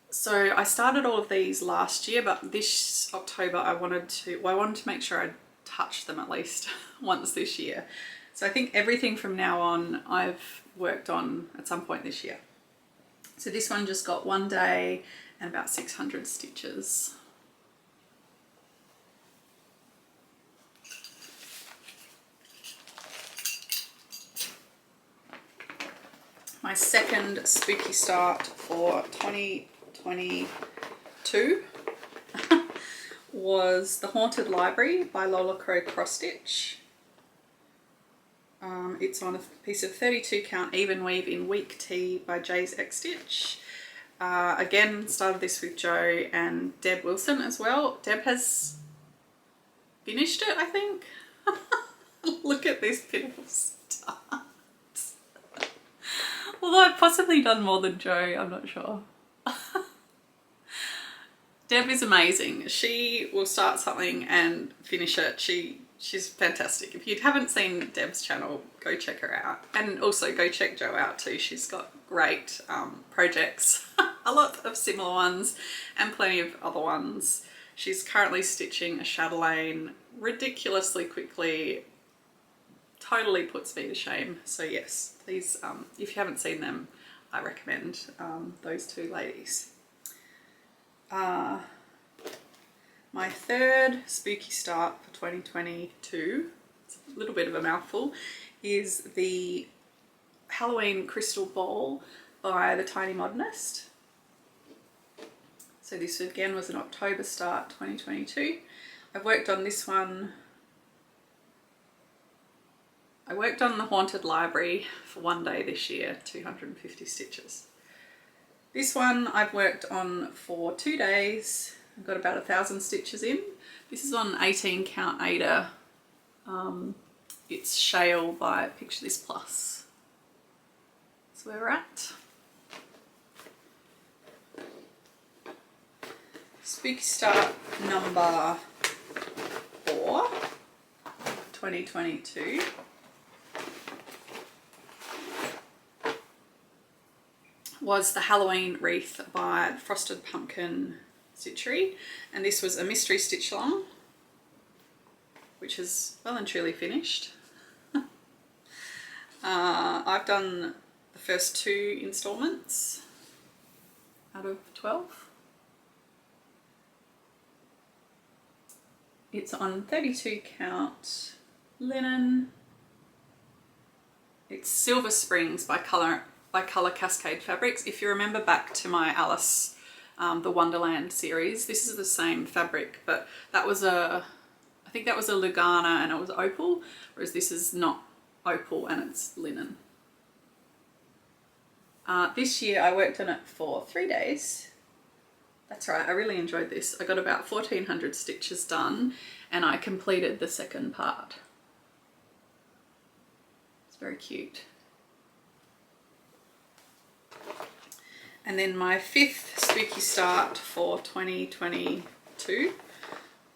So I started all of these last year, but this October I wanted to make sure I touched them at least once this year. So I think everything from now on I've worked on at some point this year. So this one just got 1 day and about 600 stitches. My second spooky start for 2022 was The Haunted Library by Lola Crow Cross Stitch. It's on a piece of 32 count even weave in Week T by Jay's X Stitch. Again, started this with Jo and Deb Wilson as well. Deb has finished it, I think. Look at this pitiful start. Although I've possibly done more than Jo, I'm not sure. Deb is amazing. She will start something and finish it. She's fantastic. If you haven't seen Deb's channel, go check her out. And also go check Jo out too. She's got great projects. A lot of similar ones and plenty of other ones. She's currently stitching a Chatelaine ridiculously quickly. Totally puts me to shame. So yes, please, if you haven't seen them, I recommend those two ladies. My third spooky start for 2022, it's a little bit of a mouthful, is the Halloween Crystal Ball by The Tiny Modernist. So this again was an October start 2022. I've worked on this one I worked on the Haunted Library for one day this year, 250 stitches. This one I've worked on for 2 days. I've got about 1,000 stitches in. This is on 18 count Ada. It's Shale by Picture This Plus. That's where we're at. Spooky Start number 4, 2022. Was the Halloween wreath by Frosted Pumpkin Stitchery, and this was a mystery stitch along, which is well and truly finished. I've done the first 2 installments out of 12. It's on 32 count linen. It's Silver Springs by Colour Cascade Fabrics. If you remember back to my Alice, the Wonderland series, this is the same fabric, but that was I think that was a Lugana and it was opal, whereas this is not opal and it's linen. This year I worked on it for 3 days. That's right, I really enjoyed this. I got about 1,400 stitches done and I completed the second part. It's very cute. And then my 5th spooky start for 2022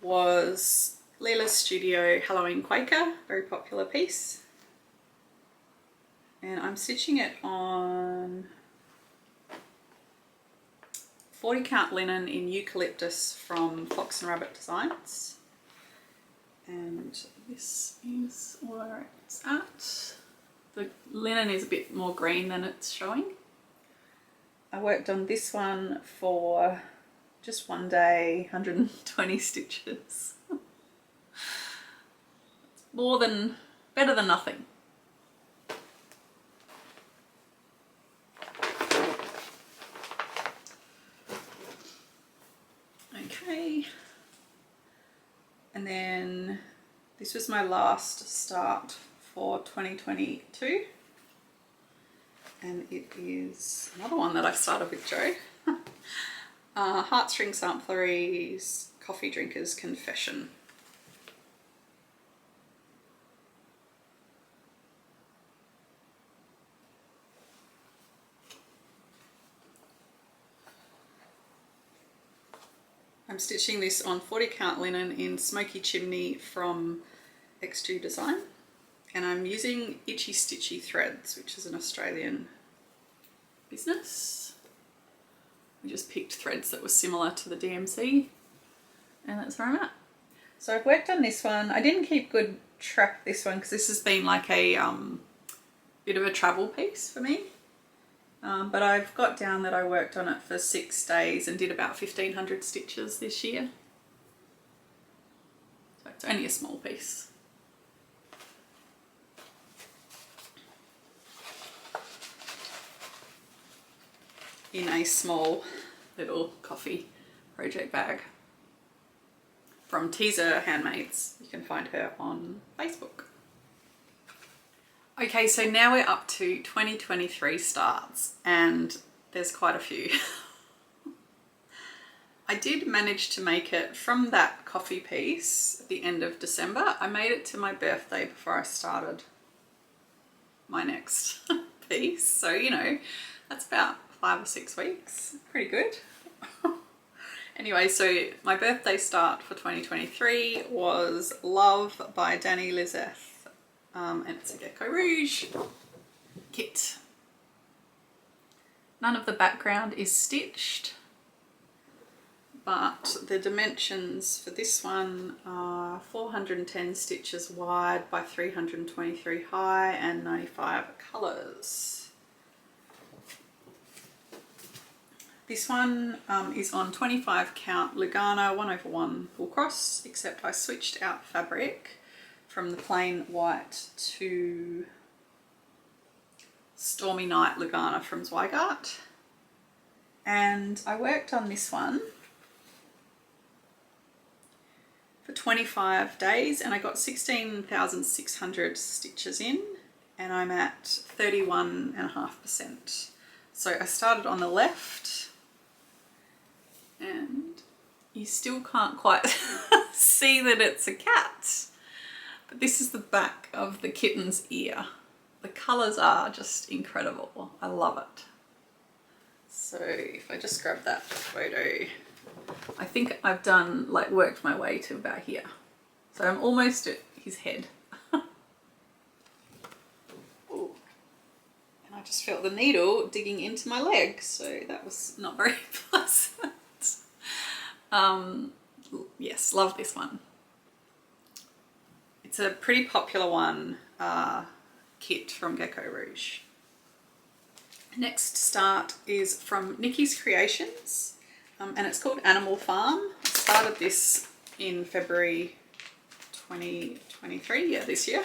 was Leela's Studio Halloween Quaker, very popular piece. And I'm stitching it on 40 count linen in Eucalyptus from Fox and Rabbit Designs. And this is where it's at. The linen is a bit more green than it's showing. I worked on this one for just one day, 120 stitches. It's better than nothing. Okay. And then this was my last start for 2022. And it is another one that I started with Joe. Heartstring Samplery's Coffee Drinker's Confession. I'm stitching this on 40 count linen in Smoky Chimney from X2 Design. And I'm using Itchy Stitchy Threads, which is an Australian business. We just picked threads that were similar to the DMC, and that's where I'm at. So I've worked on this one. I didn't keep good track of this one because this has been like a bit of a travel piece for me. But I've got down that I worked on it for 6 days and did about 1,500 stitches this year. So it's only a small piece. In a small little coffee project bag from Teaser Handmaids. You can find her on Facebook. Okay, so now we're up to 2023 starts and there's quite a few. I did manage to make it from that coffee piece at the end of December. I made it to my birthday before I started my next piece. So, you know, that's about 5 or 6 weeks. Pretty good. Anyway, so my birthday start for 2023 was Love by Danny Lizeth. And it's a Gecko Rouge kit. None of the background is stitched, but the dimensions for this one are 410 stitches wide by 323 high and 95 colours. This one is on 25 count Lugana 1/1 full cross, except I switched out fabric from the plain white to Stormy Night Lugana from Zweigart. And I worked on this one for 25 days and I got 16,600 stitches in and I'm at 31.5%. So I started on the left and you still can't quite see that it's a cat, but this is the back of the kitten's ear. The colours are just incredible. I love it. So if I just grab that photo, I think I've done, like, worked my way to about here. So I'm almost at his head. Ooh. And I just felt the needle digging into my leg, so that was not very pleasant. Yes, love this one. It's a pretty popular one, kit from Gecko Rouge. Next start is from Nikki's Creations, and it's called Animal Farm. I started this in February 2023, yeah, this year.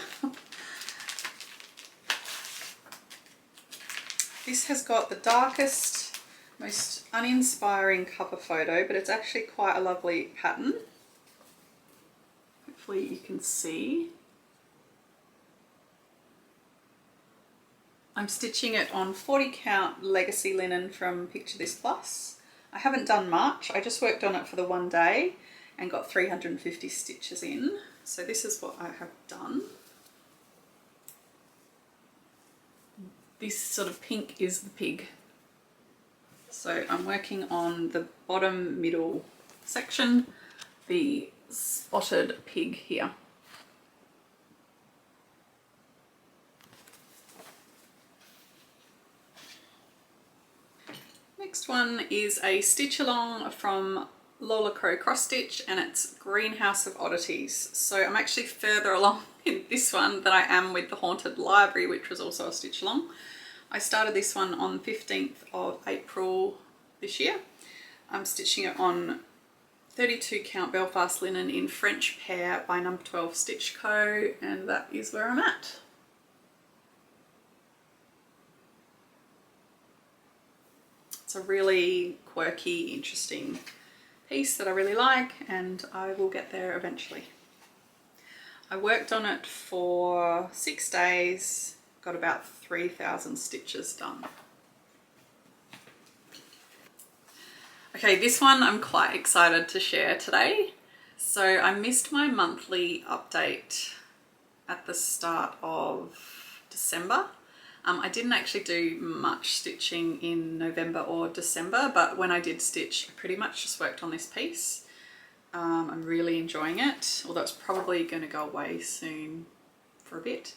This has got the darkest, most uninspiring cover photo, but it's actually quite a lovely pattern. Hopefully you can see. I'm stitching it on 40 count legacy linen from Picture This Plus. I haven't done much, I just worked on it for the one day and got 350 stitches in. So this is what I have done. This sort of pink is the pig. So I'm working on the bottom middle section, the spotted pig here. Next one is a stitch along from Lola Crow Cross Stitch and it's Greenhouse of Oddities. So I'm actually further along in this one than I am with the Haunted Library, which was also a stitch along. I started this one on 15th of April this year. I'm stitching it on 32 count Belfast linen in French pear by number 12 Stitch Co, and that is where I'm at. It's a really quirky, interesting piece that I really like, and I will get there eventually. I worked on it for 6 days, got about 3,000 stitches done. Okay, this one I'm quite excited to share today. So I missed my monthly update at the start of December. I didn't actually do much stitching in November or December, but when I did stitch, I pretty much just worked on this piece. I'm really enjoying it, although it's probably going to go away soon for a bit.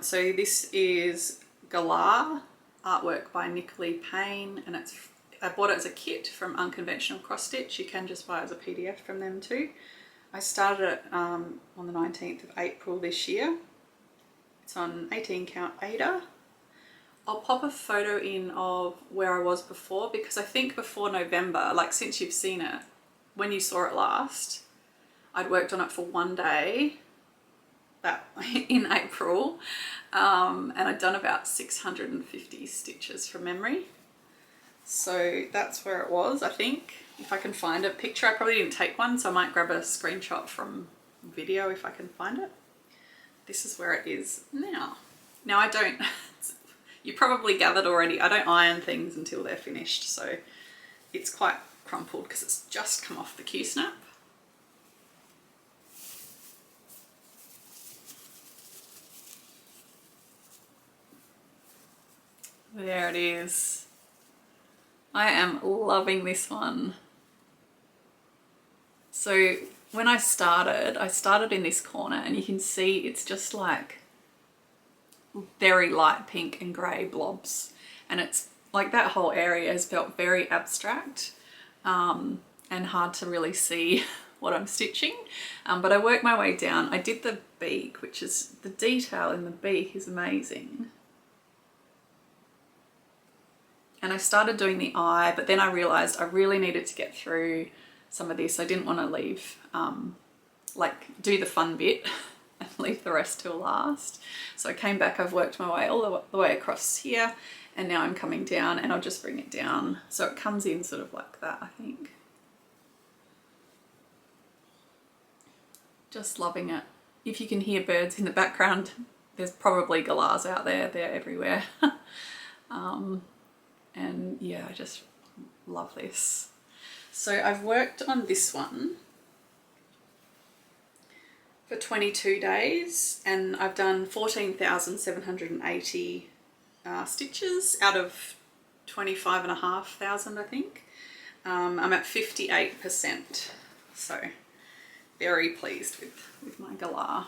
So this is Galah, artwork by Nick Lee Payne, and I bought it as a kit from Unconventional Cross Stitch. You can just buy it as a PDF from them too. I started it on the 19th of April this year. It's on 18 count Ada. I'll pop a photo in of where I was before, because I think before November, like since you've seen it, when you saw it last, I'd worked on it for one day that in April, and I'd done about 650 stitches from memory. So that's where it was, I think. If I can find a picture, I probably didn't take one, so I might grab a screenshot from video if I can find it. This is where it is now. Now I don't, you probably gathered already, I don't iron things until they're finished, so it's quite crumpled because it's just come off the Q-snap. There it is. I am loving this one. So when I started in this corner, and you can see it's just like very light pink and grey blobs, and it's like that whole area has felt very abstract and hard to really see what I'm stitching, but I worked my way down. I did the beak, which is, the detail in the beak is amazing, and I started doing the eye, but then I realised I really needed to get through some of this. I didn't want to leave, like do the fun bit and leave the rest till last. So I came back, I've worked my way all the way across here, and now I'm coming down, and I'll just bring it down so it comes in sort of like that, I think. Just loving it. If you can hear birds in the background, there's probably galahs out there, they're everywhere. And yeah, I just love this. So I've worked on this one for 22 days and I've done 14,780 stitches out of 25,500, I think. I'm at 58%, so very pleased with my galah.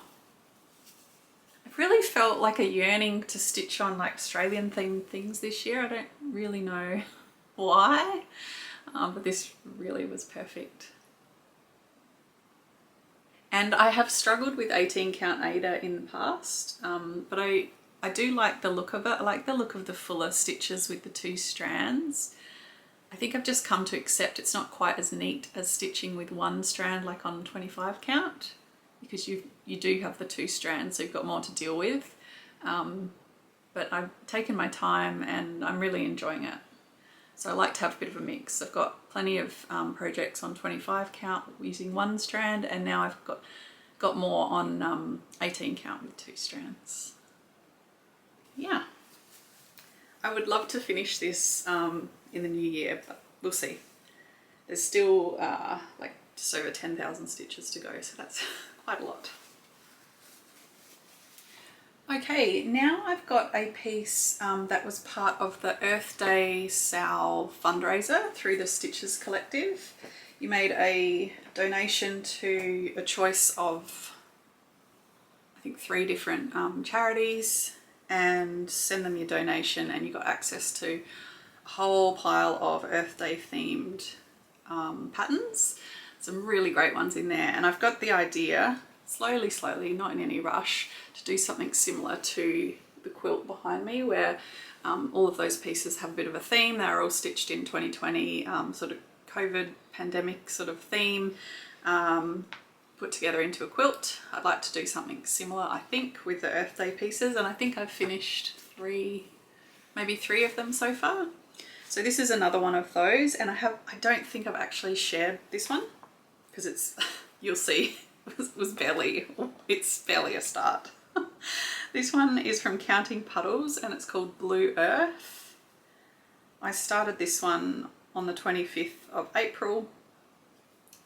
I've really felt like a yearning to stitch on like Australian themed things this year. I don't really know why, but this really was perfect. And I have struggled with 18 count Ada in the past, but I do like the look of it. I like the look of the fuller stitches with the 2 strands. I think I've just come to accept it's not quite as neat as stitching with 1 strand like on 25 count, because you do have the 2 strands, so you've got more to deal with. But I've taken my time and I'm really enjoying it. So I like to have a bit of a mix. I've got plenty of projects on 25 count using 1 strand, and now I've got more on 18 count with 2 strands. Yeah, I would love to finish this in the new year, but we'll see. There's still like just over 10,000 stitches to go, so that's quite a lot. Okay, now I've got a piece that was part of the Earth Day Sal fundraiser through the Stitches Collective. You made a donation to a choice of, I think, 3 different charities, and send them your donation and you got access to a whole pile of Earth Day themed patterns. Some really great ones in there, and I've got the idea, slowly, not in any rush, to do something similar to the quilt behind me, where all of those pieces have a bit of a theme. They're all stitched in 2020, sort of COVID pandemic sort of theme, put together into a quilt. I'd like to do something similar, I think, with the Earth Day pieces, and I think I've finished 3, maybe 3 of them so far. So this is another one of those, and I don't think I've actually shared this one, because it's, you'll see, it's barely a start. This one is from Counting Puddles and it's called Blue Earth. I started this one on the 25th of April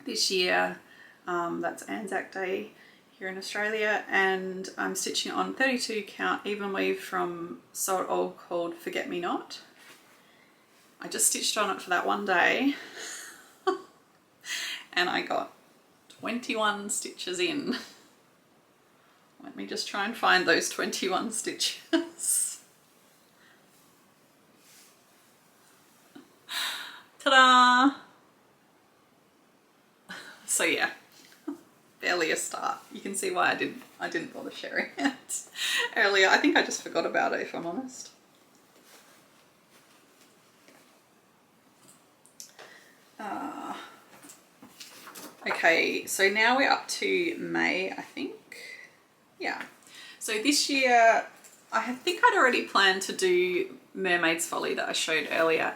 this year. That's Anzac Day here in Australia, and I'm stitching on 32 count even weave from So Old called Forget Me Not. I just stitched on it for that one day and I got 21 stitches in. Let me just try and find those 21 stitches. Ta-da! So yeah, barely a start. You can see why I didn't bother sharing it earlier. I think I just forgot about it, if I'm honest. Okay, so now we're up to May, I think. Yeah. So this year, I think I'd already planned to do Mermaid's Folly that I showed earlier,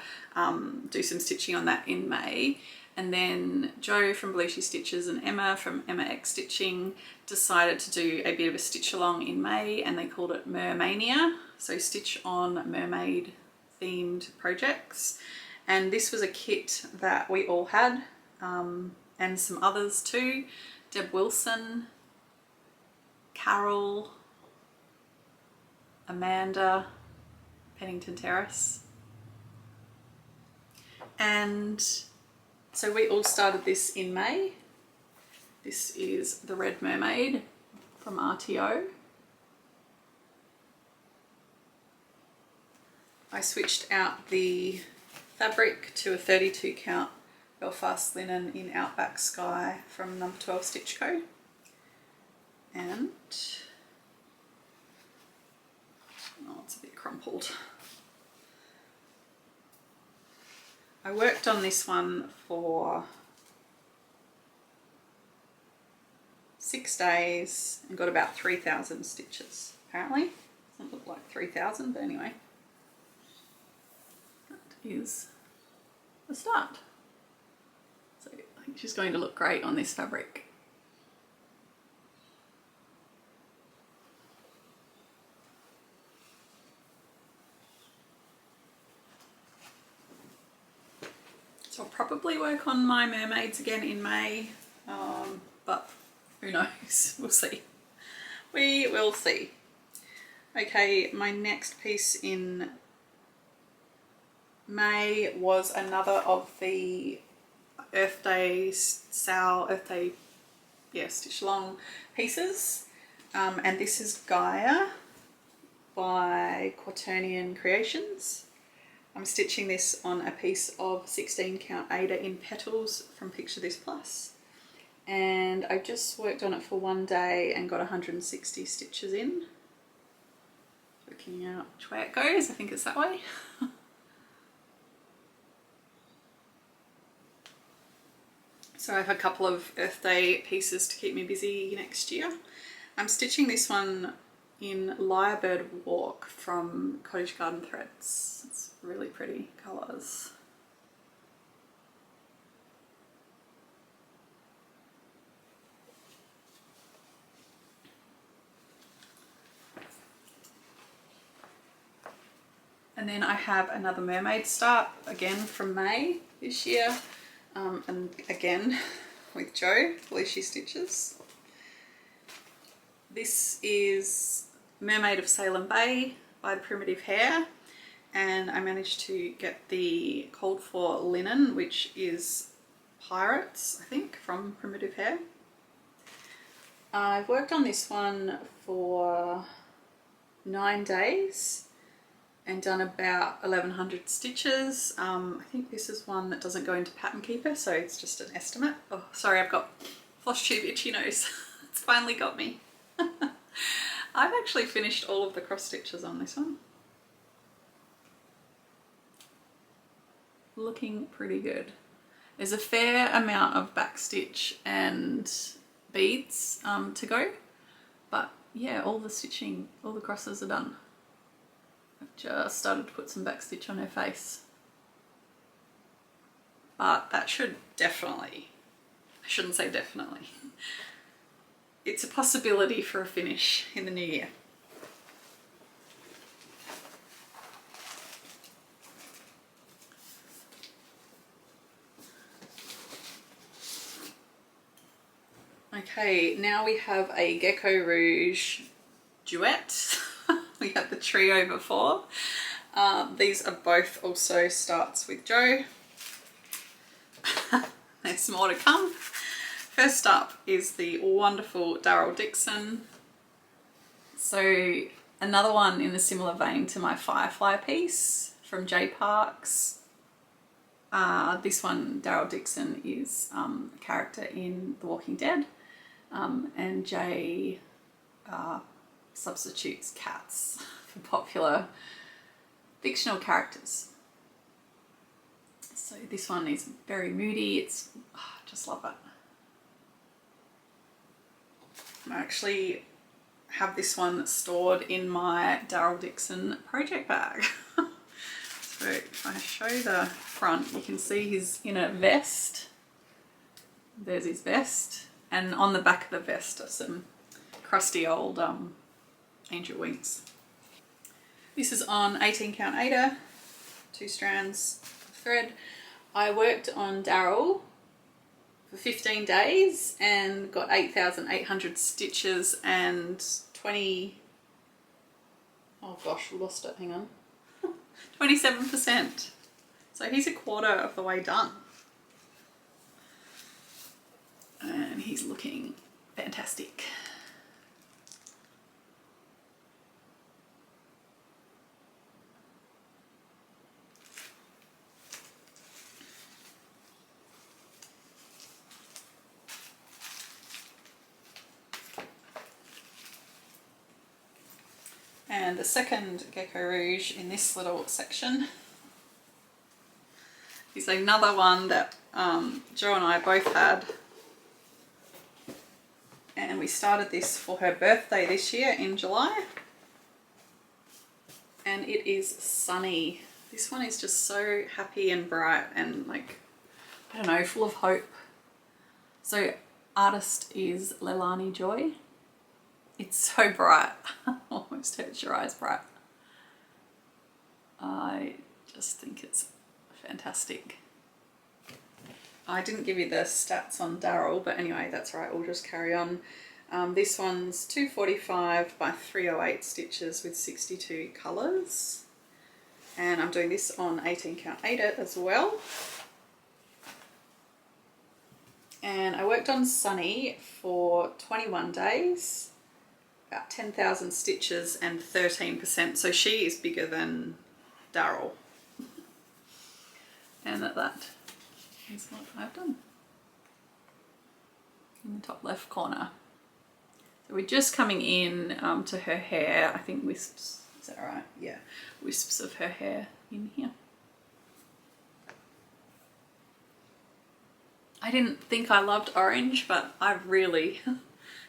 do some stitching on that in May. And then Jo from Belushi Stitches and Emma from Emma X Stitching decided to do a bit of a stitch along in May, and they called it Mermania. So stitch on mermaid themed projects. And this was a kit that we all had, and some others too. Deb Wilson, Carol, Amanda, Pennington Terrace. And so we all started this in May. This is the Red Mermaid from RTO. I switched out the fabric to a 32 count Belfast linen in Outback Sky from number 12 Stitch Co. And oh, it's a bit crumpled. I worked on this one for 6 days and got about 3,000 stitches, apparently. Doesn't look like 3,000, but anyway. That is the start. So I think she's going to look great on this fabric. So I'll probably work on my mermaids again in May, but who knows, we'll see. We will see. Okay, my next piece in May was another of the Earth Day, Earth Day, yeah, stitch along pieces. And this is Gaia by Quaternion Creations. I'm stitching this on a piece of 16 count Ada in petals from Picture This Plus. And I just worked on it for one day and got 160 stitches in. Working out which way it goes, I think it's that way. So I have a couple of Earth Day pieces to keep me busy next year. I'm stitching this one in Lyrebird Walk from Cottage Garden Threads. It's really pretty colours. And then I have another mermaid start again from May this year, and again with Jo, Lucy Stitches. This is Mermaid of Salem Bay by the Primitive Hare, and I managed to get the called for linen, which is Pirates, I think, from Primitive Hare. I've worked on this one for 9 days and done about 1100 stitches. I think this is one that doesn't go into Pattern Keeper, so it's just an estimate. Oh, sorry, I've got Flosstube itchy nose. It's finally got me. I've actually finished all of the cross stitches on this one. Looking pretty good. There's a fair amount of backstitch and beads to go, but yeah, all the stitching, all the crosses are done. I've just started to put some backstitch on her face, but that should definitely, I shouldn't say definitely, it's a possibility for a finish in the new year. Okay, now we have a Gecko Rouge duet. We have the trio before. These are both also starts with Jo. There's more to come. First up is the wonderful Daryl Dixon. So another one in a similar vein to my Firefly piece from J Parks. This one, Daryl Dixon, is a character in The Walking Dead, and Jay substitutes cats for popular fictional characters. So this one is very moody. It's, I just love it. I actually have this one stored in my Daryl Dixon project bag. So if I show the front, you can see he's in a vest. There's his vest, and on the back of the vest are some crusty old angel wings. This is on 18 count Ada, 2 strands of thread. I worked on Daryl for 15 days and got 8,800 stitches and 20, oh gosh, we lost it, hang on, 27%. So he's a quarter of the way done. And he's looking fantastic. And the second Gecko Rouge in this little section is another one that Jo and I both had, and we started this for her birthday this year in July, and it is Sunny. This one is just so happy and bright and, like, I don't know, full of hope. So artist is Leilani Joy. It's so bright. Almost hurts your eyes bright. I just think it's fantastic. I didn't give you the stats on Daryl, but anyway, that's right, we'll just carry on. This one's 245 by 308 stitches with 62 colours. And I'm doing this on 18 count 8 it as well. And I worked on Sunny for 21 days, about 10,000 stitches and 13%. So she is bigger than Daryl. And that is what I've done in the top left corner. So we're just coming in to her hair. I think wisps, is that right? Yeah, wisps of her hair in here. I didn't think I loved orange, but I really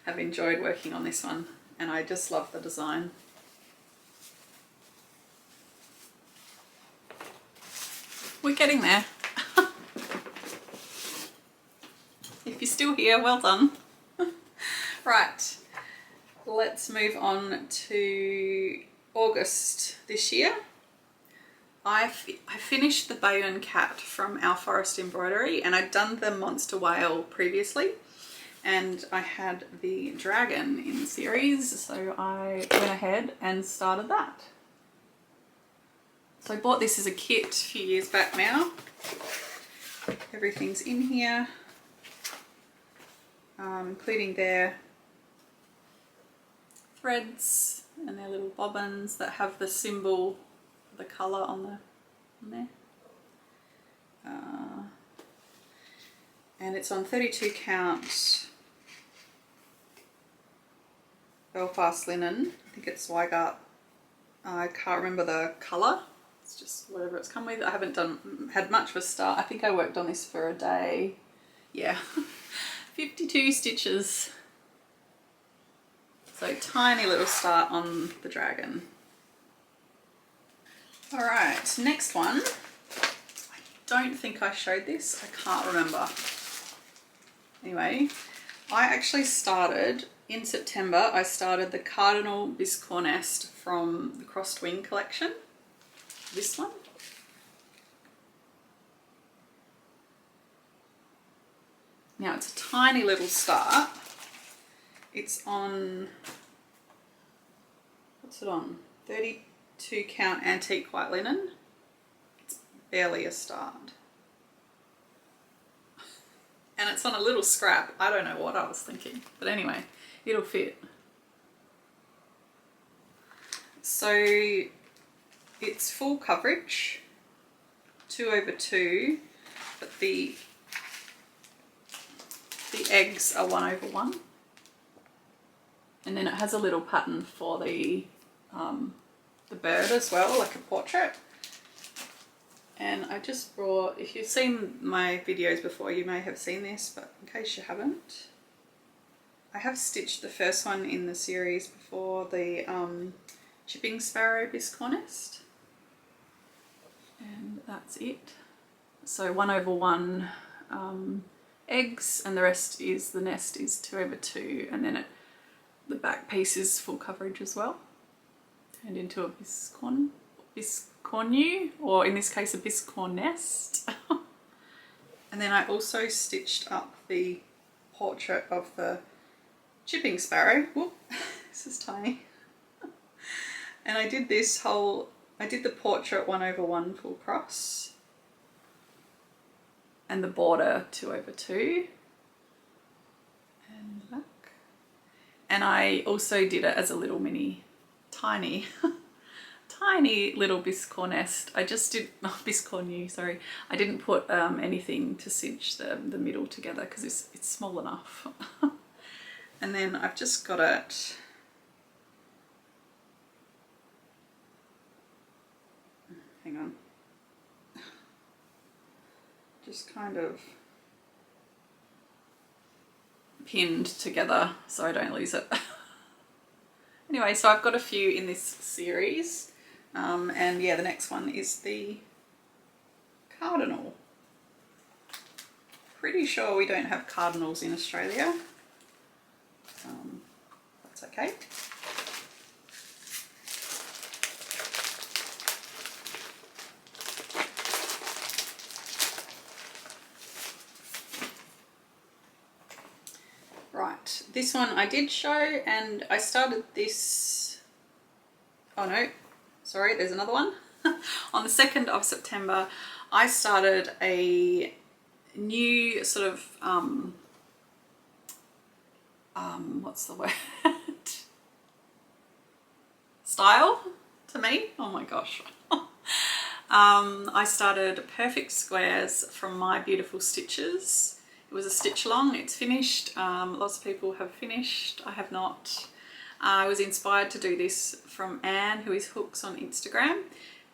have enjoyed working on this one, and I just love the design. We're getting there. If you're still here, well done. Right, let's move on to August this year. I finished the Bayon cat from Our Forest Embroidery, and I'd done the monster whale previously, and I had the dragon in the series, so I went ahead and started that. So I bought this as a kit a few years back now. Everything's in here, including their threads and their little bobbins that have the symbol, the colour on there. And it's on 32 count Belfast linen. I think it's Zweigart. I can't remember the colour. It's just whatever it's come with. I haven't had much of a start. I think I worked on this for a day. Yeah, 52 stitches. So tiny little start on the dragon. All right, next one. I don't think I showed this. I can't remember. Anyway, I actually started in September. I started the Cardinal Biscorn Nest from the Crossed Wing collection. This one. Now it's a tiny little start. It's on, what's it on? 32 count antique white linen. It's barely a start. And it's on a little scrap. I don't know what I was thinking, but anyway, it'll fit. So it's full coverage, 2/2, but the eggs are 1/1. And then it has a little pattern for the bird as well, like a portrait. And I just brought, if you've seen my videos before, you may have seen this, but in case you haven't, I have stitched the first one in the series before, the Chipping Sparrow Biscorn Nest. And that's it. So 1/1 eggs, and the rest is, the nest is 2/2, and then the back piece is full coverage as well. Turned into a biscornu, or in this case a biscorn nest. And then I also stitched up the portrait of the chipping sparrow. Whoop, this is tiny. And I did this whole, I did the portrait 1/1 full cross, and the border 2/2, and back. And I also did it as a little mini, tiny, tiny little biscorn nest. I just did, oh, biscornu, sorry. I didn't put anything to cinch the middle together because it's small enough. And then I've just got it, hang on, just kind of pinned together so I don't lose it. Anyway, so I've got a few in this series, and yeah, the next one is the cardinal. Pretty sure we don't have cardinals in Australia. That's okay. this one I did show, and I started this, oh no, sorry, there's another one. On the 2nd of September, I started a new sort of, what's the word? Style to me. Oh my gosh. I started Perfect Squares from My Beautiful Stitches. It was a stitch along, it's finished. Lots of people have finished, I have not. I was inspired to do this from Anne, who is Hooks on Instagram,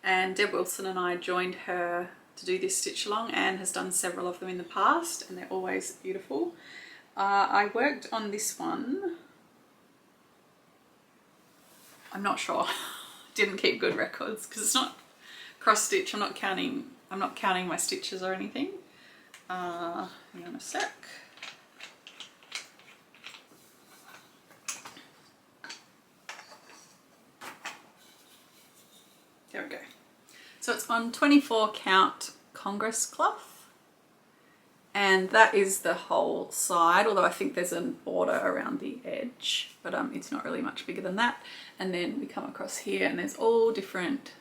and Deb Wilson and I joined her to do this stitch along. Anne has done several of them in the past and they're always beautiful. I worked on this one, I'm not sure, didn't keep good records because it's not cross stitch. I'm not counting my stitches or anything. Hang on a sec. There we go. So it's on 24 count Congress cloth, and that is the whole side, although I think there's an border around the edge, but it's not really much bigger than that. And then we come across here and there's all different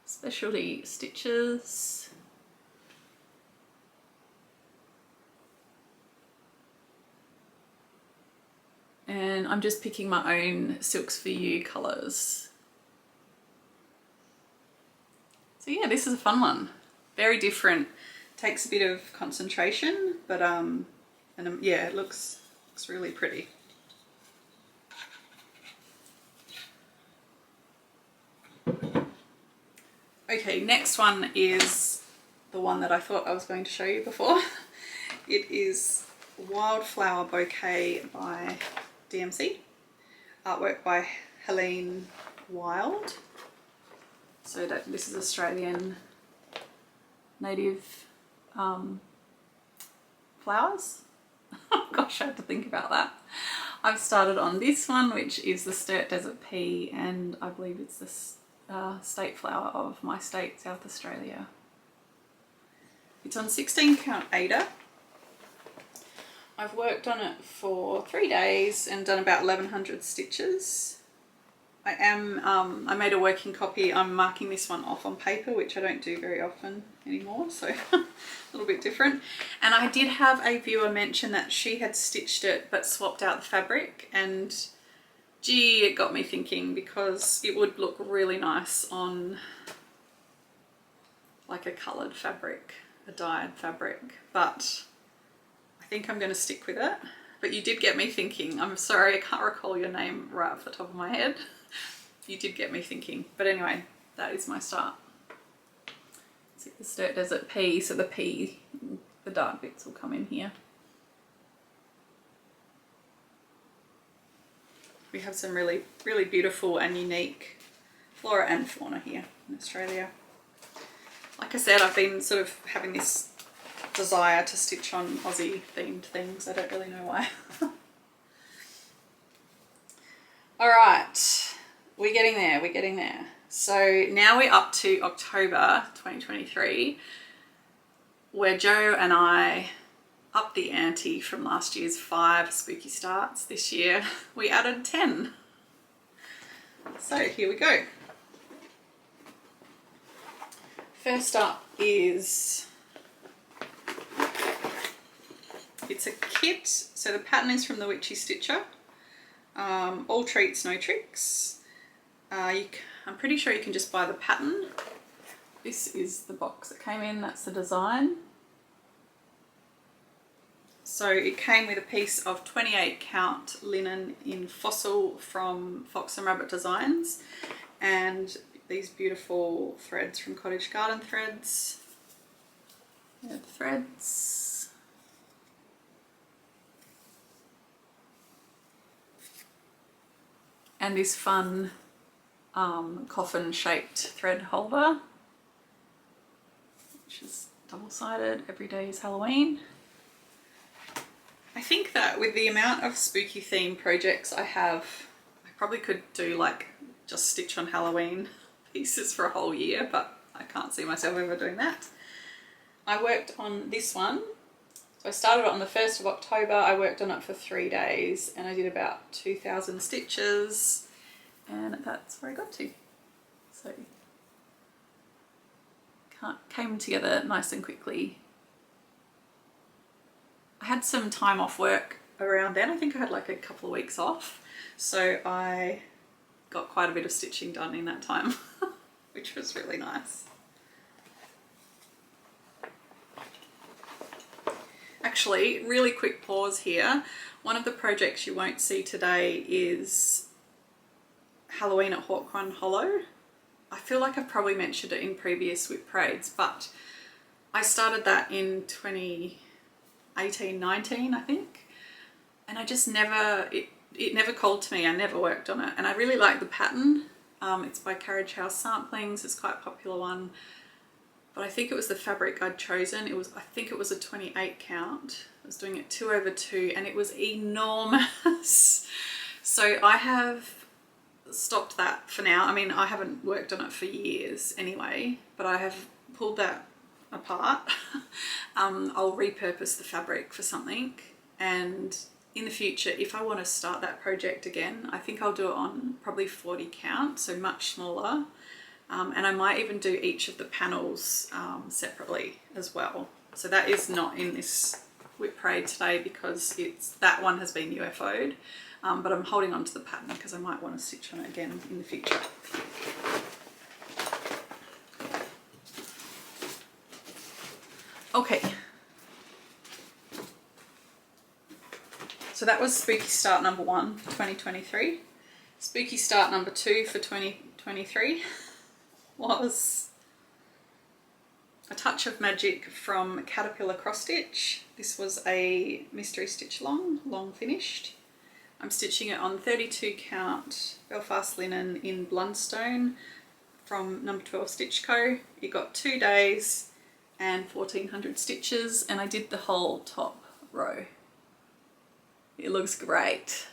specialty stitches. And I'm just picking my own Silks for You colours. So yeah, this is a fun one. Very different. Takes a bit of concentration, but yeah, it looks really pretty. Okay, next one is the one that I thought I was going to show you before. It is Wildflower Bouquet by DMC. Artwork by Helene Wild. So this is Australian native flowers. Gosh, I had to think about that. I've started on this one, which is the Sturt Desert Pea, and I believe it's the state flower of my state, South Australia. It's on 16 count Ada. I've worked on it for 3 days and done about 1100 stitches. I made a working copy. I'm marking this one off on paper, which I don't do very often anymore, so a little bit different. And I did have a viewer mention that she had stitched it but swapped out the fabric, and gee, it got me thinking, because it would look really nice on like a coloured fabric, a dyed fabric, but I think I'm going to stick with it. But you did get me thinking. I'm sorry, I can't recall your name right off the top of my head. You did get me thinking. But anyway, that is my start. It's the Sturt Desert Pea, so the pea, the dark bits will come in here. We have some really, really beautiful and unique flora and fauna here in Australia. Like I said, I've been sort of having this desire to stitch on Aussie themed things. I don't really know why. All right, we're getting there, we're getting there. So now we're up to October 2023, where Joe and I upped the ante from last year's 5 spooky starts. This year we added 10. So here we go. First up is, it's a kit. So the pattern is from the Witchy Stitcher. All treats, no tricks. I'm pretty sure you can just buy the pattern. This is the box that came in, that's the design. So it came with a piece of 28 count linen in fossil from Fox and Rabbit Designs, and these beautiful threads from Cottage Garden Threads. The threads. And this fun coffin shaped thread holder, which is double-sided. Every day is Halloween. I think that with the amount of spooky theme projects I have, I probably could do like just stitch on Halloween pieces for a whole year, but I can't see myself ever doing that. I worked on this one So I started it on the 1st of October, I worked on it for 3 days and I did about 2,000 stitches and that's where I got to. So came together nice and quickly. I had some time off work around then, I think I had like a couple of weeks off, so I got quite a bit of stitching done in that time, which was really nice. Actually, really quick pause here. One of the projects you won't see today is Halloween at Hawkrun Hollow. I feel like I've probably mentioned it in previous WIP parades, but I started that in 2018-19, I think, and I just never, it never called to me. I never worked on it, and I really like the pattern. It's by Carriage House Samplings. It's quite a popular one. But I think it was the fabric I'd chosen. I think it was a 28 count. I was doing it 2/2 and it was enormous. So I have stopped that for now. I mean, I haven't worked on it for years anyway, but I have pulled that apart. I'll repurpose the fabric for something, and in the future, if I want to start that project again, I think I'll do it on probably 40 count, so much smaller. And I might even do each of the panels separately as well. So that is not in this WIP parade today because that one has been UFO'd, but I'm holding on to the pattern because I might want to stitch on it again in the future. Okay. So that was Spooky Start number 1 for 2023. Spooky Start number 2 for 2023. Was a touch of magic from Caterpillar Cross Stitch. This was a mystery stitch long finished. I'm stitching it on 32 count Belfast linen in Blundstone from number 12 Stitch Co. It got 2 days and 1,400 stitches, and I did the whole top row. It looks great.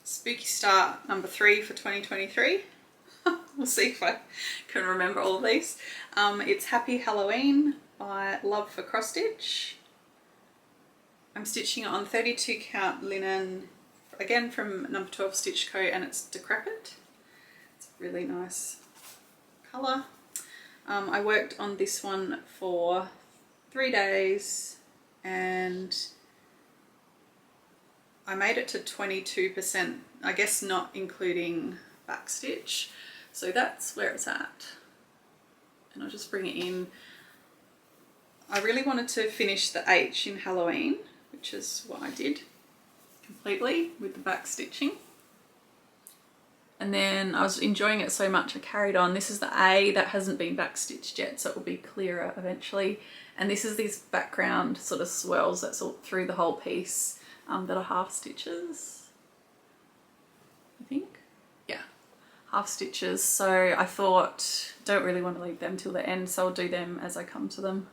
Spooky Start number 3 for 2023. We'll see if I can remember all of these. It's Happy Halloween by Love for Cross Stitch. I'm stitching it on 32 count linen, again from number 12 Stitch Co, and it's Decrepit. It's a really nice colour. I worked on this one for 3 days and I made it to 22%, I guess not including backstitch. So that's where it's at. And I'll just bring it in. I really wanted to finish the H in Halloween, which is what I did completely with the back stitching. And then I was enjoying it so much I carried on. This is the A that hasn't been backstitched yet, so it will be clearer eventually. And this is these background sort of swirls that's all through the whole piece. That are half stitches, I think. Yeah, half stitches. So I thought, don't really want to leave them till the end, so I'll do them as I come to them.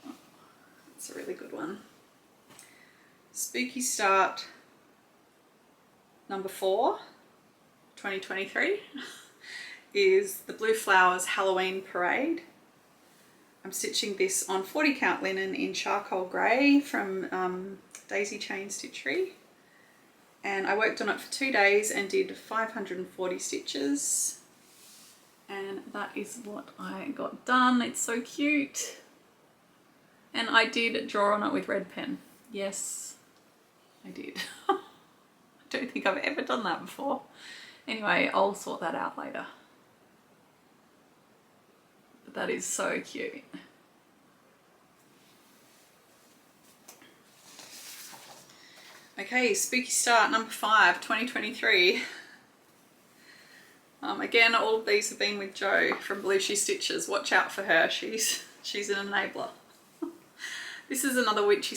Oh, that's a really good one. Spooky Start number 4, 2023, is the Blue Flowers Halloween Parade. I'm stitching this on 40 count linen in charcoal grey from Daisy Chain Stitchery, and I worked on it for 2 days and did 540 stitches, and that is what I got done. It's so cute, and I did draw on it with red pen. Yes, I did. I don't think I've ever done that before. Anyway, I'll sort that out later. That is so cute. Okay, Spooky Start number 5, 2023. Again, all of these have been with Jo from Blueshy Stitches. Watch out for her, she's an enabler. This is another Witchy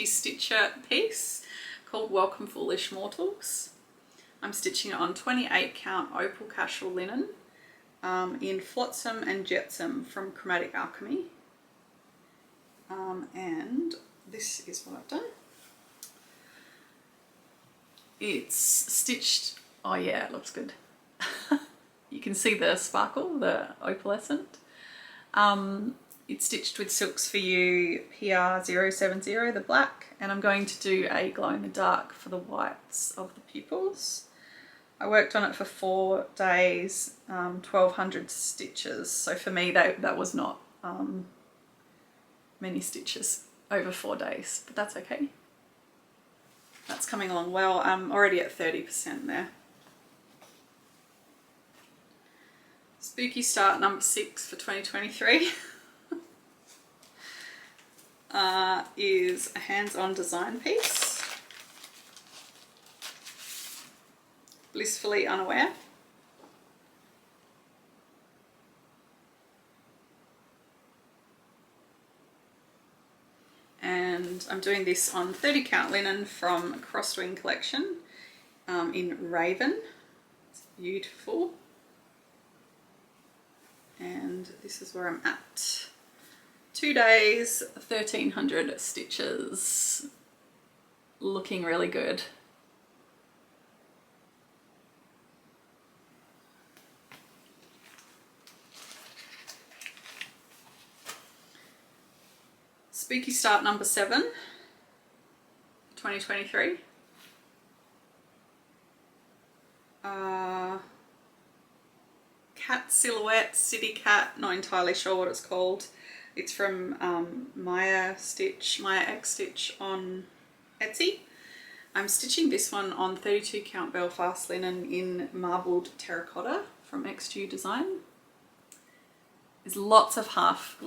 Stitcher piece called Welcome Foolish Mortals. I'm stitching it on 28 count opal casual linen in Flotsam and Jetsam from Chromatic Alchemy. And this is what I've done. It's stitched, oh yeah, it looks good. You can see the sparkle, the opalescent. It's stitched with Silks for You PR070, the black, and I'm going to do a glow in the dark for the whites of the pupils. I worked on it for 4 days, 1200 stitches. So for me, that was not many stitches over 4 days, but that's okay. That's coming along well. I'm already at 30% there. Spooky Start number 6 for 2023 is a hands-on design piece. Blissfully Unaware. And I'm doing this on 30 count linen from Crosswing collection in Raven. It's beautiful. And this is where I'm at. 2 days, 1300 stitches. Looking really good. Spooky Start number 7, 2023. Cat Silhouette, City Cat, not entirely sure what it's called. It's from Maya X Stitch on Etsy. I'm stitching this one on 32 count Belfast linen in marbled terracotta from XG Design. There's lots of half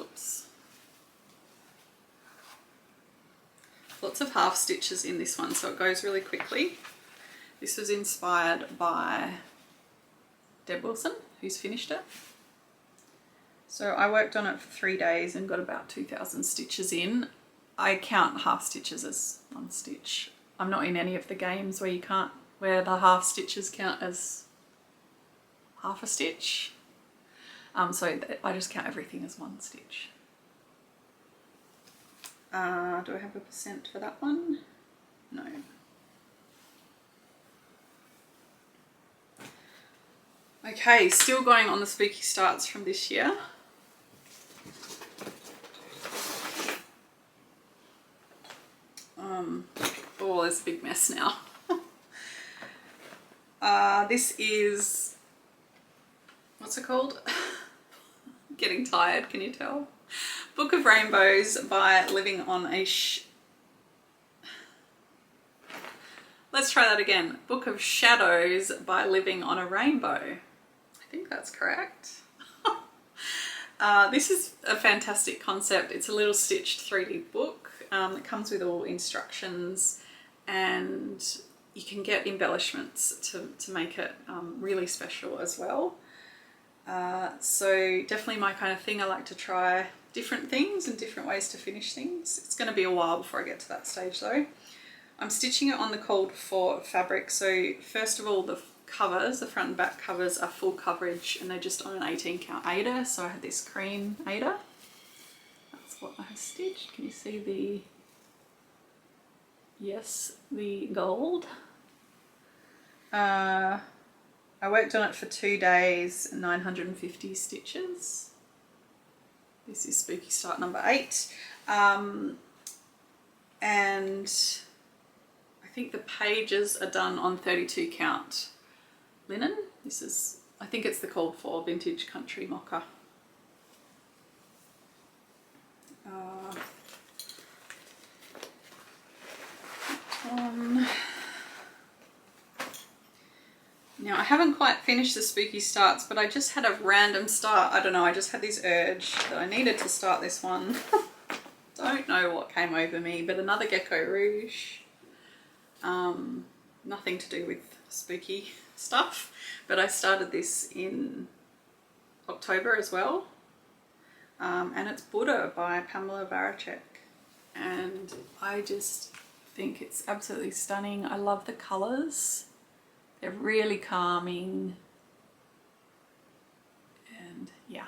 stitches in this one, so it goes really quickly. This was inspired by Deb Wilson, who's finished it. So I worked on it for 3 days and got about 2000 stitches in. I count half stitches as one stitch. I'm not in any of the games where the half stitches count as half a stitch. So I just count everything as one stitch. Do I have a percent for that one? No. Okay, still going on the spooky starts from this year. Oh, there's a big mess now. This is, what's it called? Getting tired, can you tell? Book of Rainbows by Living on a Let's try that again. Book of Shadows by Living on a Rainbow. I think that's correct. This is a fantastic concept. It's a little stitched 3D book that comes with all instructions, and you can get embellishments to make it really special as well. So definitely my kind of thing. I like to try different things and different ways to finish things. It's going to be a while before I get to that stage though. I'm stitching it on the cold for fabric. So first of all, the covers, the front and back covers are full coverage and they're just on an 18 count Aida. So I had this cream Aida. That's what I have stitched. Can you see the gold? I worked on it for 2 days, 950 stitches. This is Spooky Start number 8. And I think the pages are done on 32 count linen. This is, I think it's the called for Vintage Country Mocha. Now I haven't quite finished the spooky starts, but I just had a random start. I don't know, I just had this urge that I needed to start this one. Don't know what came over me, but another Gecko Rouge. Nothing to do with spooky stuff, but I started this in October as well. And it's Buddha by Pamela Varacek. And I just think it's absolutely stunning. I love the colours. They're really calming. And yeah.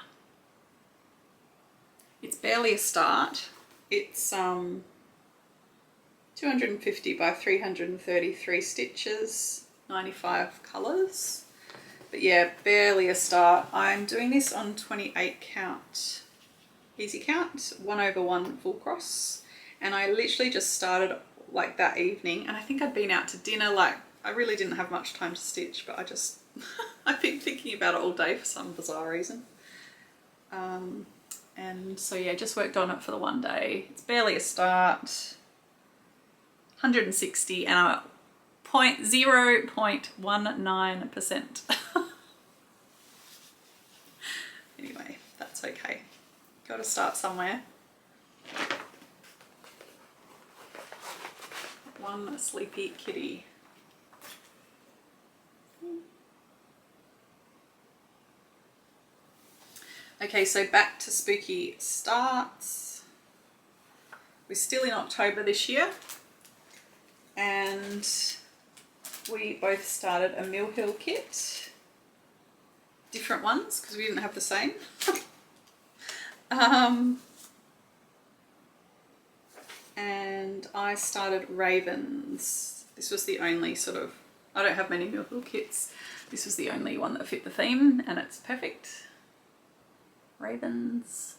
It's barely a start. It's 250 by 333 stitches, 95 colours. But yeah, barely a start. I'm doing this on 28 count, easy count, 1/1 full cross. And I literally just started like that evening, and I think I'd been out to dinner. Like, I really didn't have much time to stitch, but I just, I've been thinking about it all day for some bizarre reason. And so yeah, just worked on it for the one day. It's barely a start. 160 and I'm at 0.19%. Anyway, that's okay. Got to start somewhere. One sleepy kitty. Okay, so back to spooky starts. We're still in October this year, and we both started a Mill Hill kit. Different ones because we didn't have the same. And I started Ravens. This was the only sort of, I don't have many Mill Hill kits. This was the only one that fit the theme, and it's perfect. Ravens.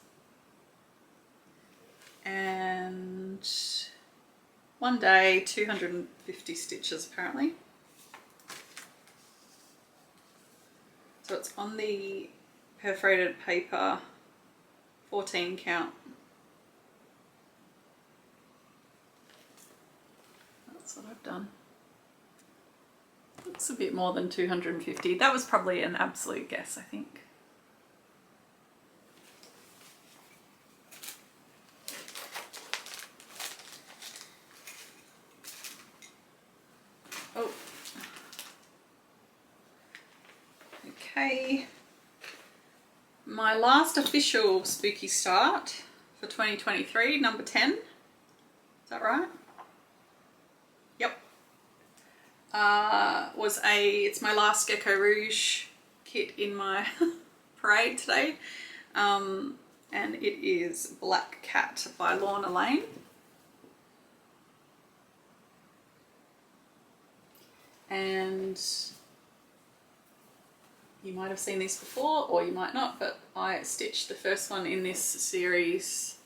And one day, 250 stitches apparently. So it's on the perforated paper, 14 count. That's what I've done. Looks a bit more than 250. That was probably an absolute guess, I think. Oh. Okay. My last official spooky start for 2023, number 10. Is that right? Yep. It's my last Gecko Rouge kit in my parade today. And it is Black Cat by Lorna Lane. And you might have seen these before, or you might not, but I stitched the first one in this series,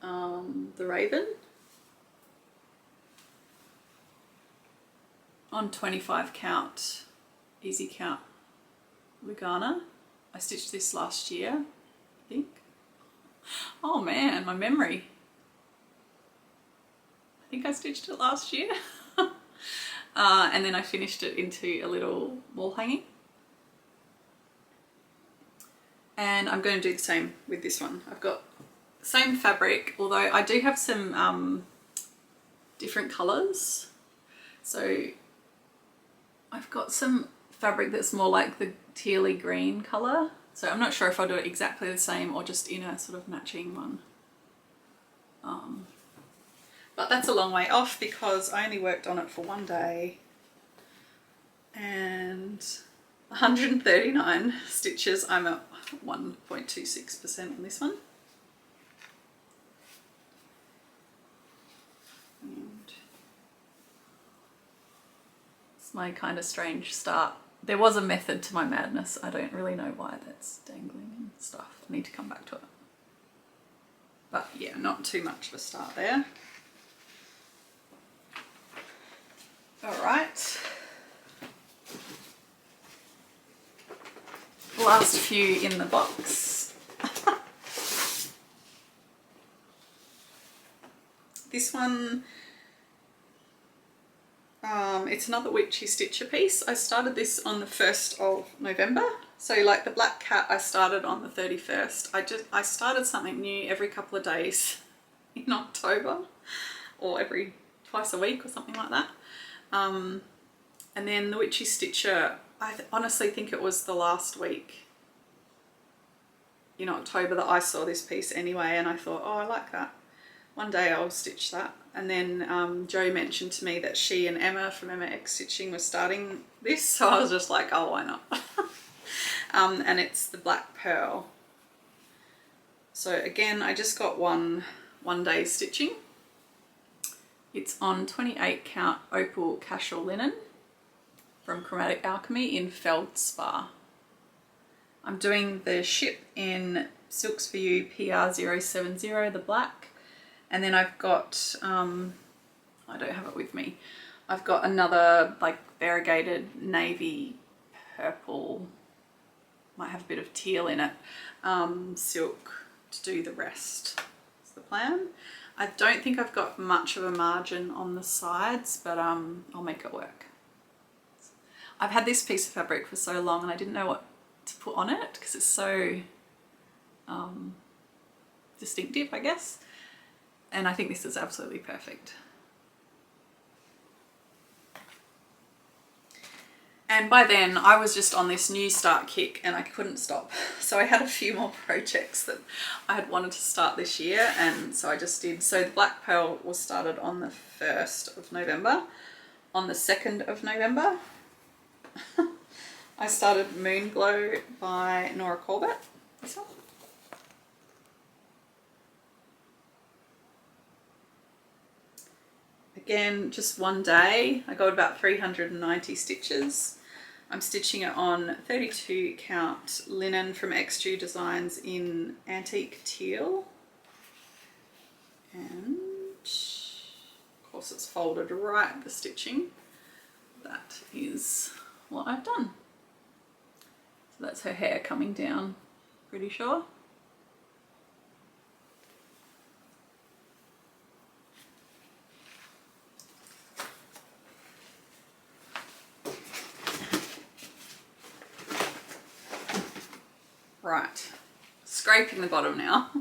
the Raven, on 25 count, easy count Lugana. I stitched this last year, I think. Oh man, my memory. I think I stitched it last year. And then I finished it into a little wall hanging. And I'm going to do the same with this one. I've got the same fabric, although I do have some different colours. So I've got some fabric that's more like the tealy green colour. So I'm not sure if I'll do it exactly the same or just in a sort of matching one. But that's a long way off because I only worked on it for one day. And 139 stitches. I'm at 1.26% on this one. And it's my kind of strange start. There was a method to my madness. I don't really know why that's dangling and stuff. I need to come back to it. But yeah, not too much of a start there. All right. Last few in the box. This one, it's another witchy stitcher piece. I started this on the 1st of November. So like the Black Cat I started on the 31st. I started something new every couple of days in October, or every twice a week or something like that. And then the witchy stitcher, I honestly think it was the last week in October that I saw this piece anyway, and I thought, oh, I like that. One day I'll stitch that. And then Jo mentioned to me that she and Emma from Emma X Stitching were starting this, so I was just like, oh, why not? And it's the Black Pearl. So again, I just got one day stitching. It's on 28 count opal casual linen. from Chromatic Alchemy in Feldspar. I'm doing the ship in Silks for You PR070, the black, and then I've got, I don't have it with me, I've got another like variegated navy purple, might have a bit of teal in it, silk to do the rest. That's the plan. I don't think I've got much of a margin on the sides, but I'll make it work. I've had this piece of fabric for so long and I didn't know what to put on it because it's so distinctive, I guess. And I think this is absolutely perfect. And by then I was just on this new start kick and I couldn't stop. So I had a few more projects that I had wanted to start this year, and so I just did. So the Black Pearl was started on the 1st of November. On the 2nd of November, I started Moon Glow by Nora Corbett. This one. Again, just one day. I got about 390 stitches. I'm stitching it on 32 count linen from XG Designs in Antique Teal. And of course it's folded right at the stitching. That is what I've done. So that's her hair coming down, pretty sure. Right, scraping the bottom now.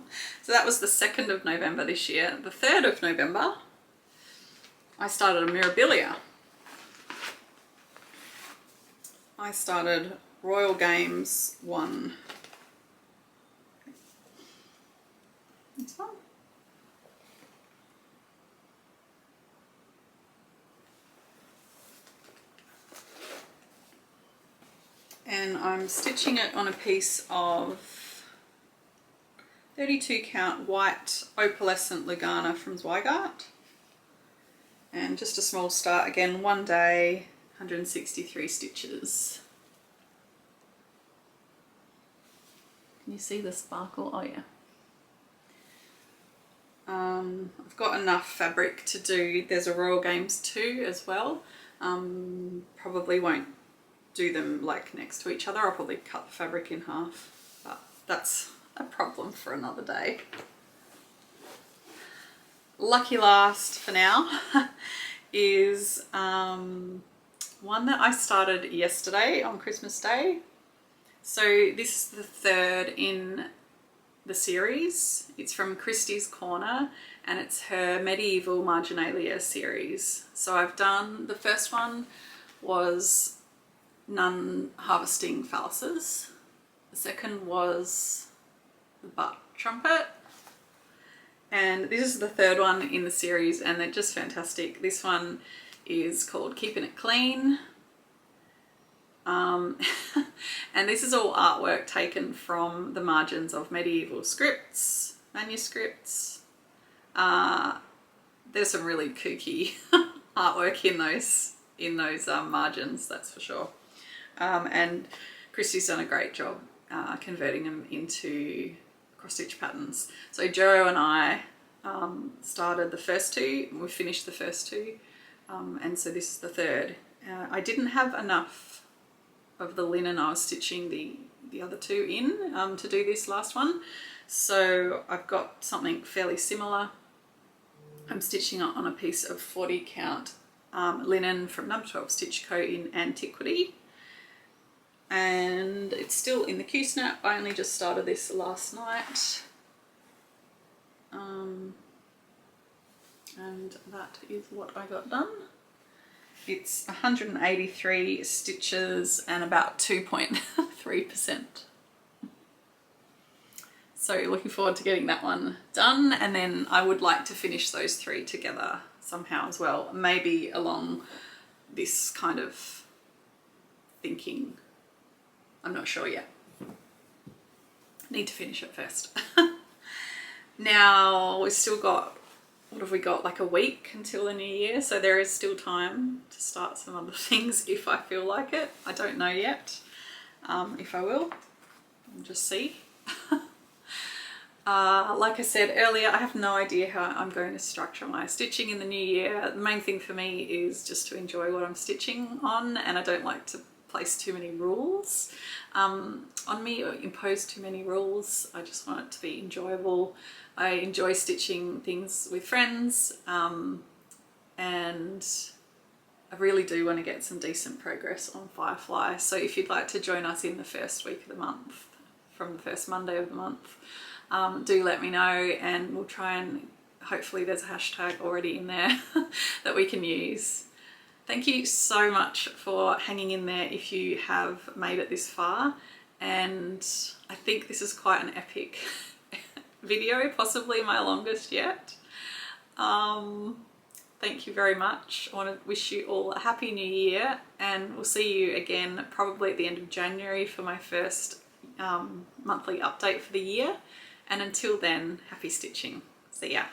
So that was the 2nd of November this year. The 3rd of November, I started a Mirabilia. I started Royal Games 1. This one. And I'm stitching it on a piece of 32 count white opalescent Lugana from Zweigart. And just a small start, again, one day, 163 stitches. Can you see the sparkle? Oh yeah. I've got enough fabric to do, there's a Royal Games 2 as well. Probably won't do them like next to each other. I'll probably cut the fabric in half, but that's a problem for another day. Lucky last for now is one that I started yesterday on Christmas Day. So this is the 3rd in the series. It's from Christie's Corner and it's her Medieval Marginalia series. So I've done, the first one was Nun Harvesting Phalluses. The second was the Butt Trumpet. And this is the 3rd one in the series and they're just fantastic. This one is called Keeping It Clean. And this is all artwork taken from the margins of medieval scripts, manuscripts. There's some really kooky artwork in those margins, that's for sure. And Christie's done a great job converting them into cross-stitch patterns. So Joe and I started the first 2, and we finished the first 2, and so this is the 3rd. I didn't have enough of the linen I was stitching the other 2 in to do this last one, so I've got something fairly similar. I'm stitching it on a piece of 40 count linen from No. 12 Stitch Co. in Antiquity. And it's still in the Q-snap. I only just started this last night. And that is what I got done. It's 183 stitches and about 2.3%. So looking forward to getting that one done, and then I would like to finish those 3 together somehow as well, maybe along this kind of thinking. I'm not sure yet. Need to finish it first. Now we've still got what have we got, like a week until the new year, so there is still time to start some other things if I feel like it. I don't know yet if I will. We'll just see. Like I said earlier, I have no idea how I'm going to structure my stitching in the new year. The main thing for me is just to enjoy what I'm stitching on, and I don't like to place too many rules on me or impose too many rules. I just want it to be enjoyable. I enjoy stitching things with friends, and I really do want to get some decent progress on Firefly. So if you'd like to join us in the first week of the month, from the first Monday of the month, do let me know, and we'll try and hopefully there's a hashtag already in there that we can use. Thank you so much for hanging in there if you have made it this far, and I think this is quite an epic video, possibly my longest yet. Thank you very much. I want to wish you all a happy new year, and we'll see you again probably at the end of January for my first monthly update for the year. And until then, happy stitching. See ya.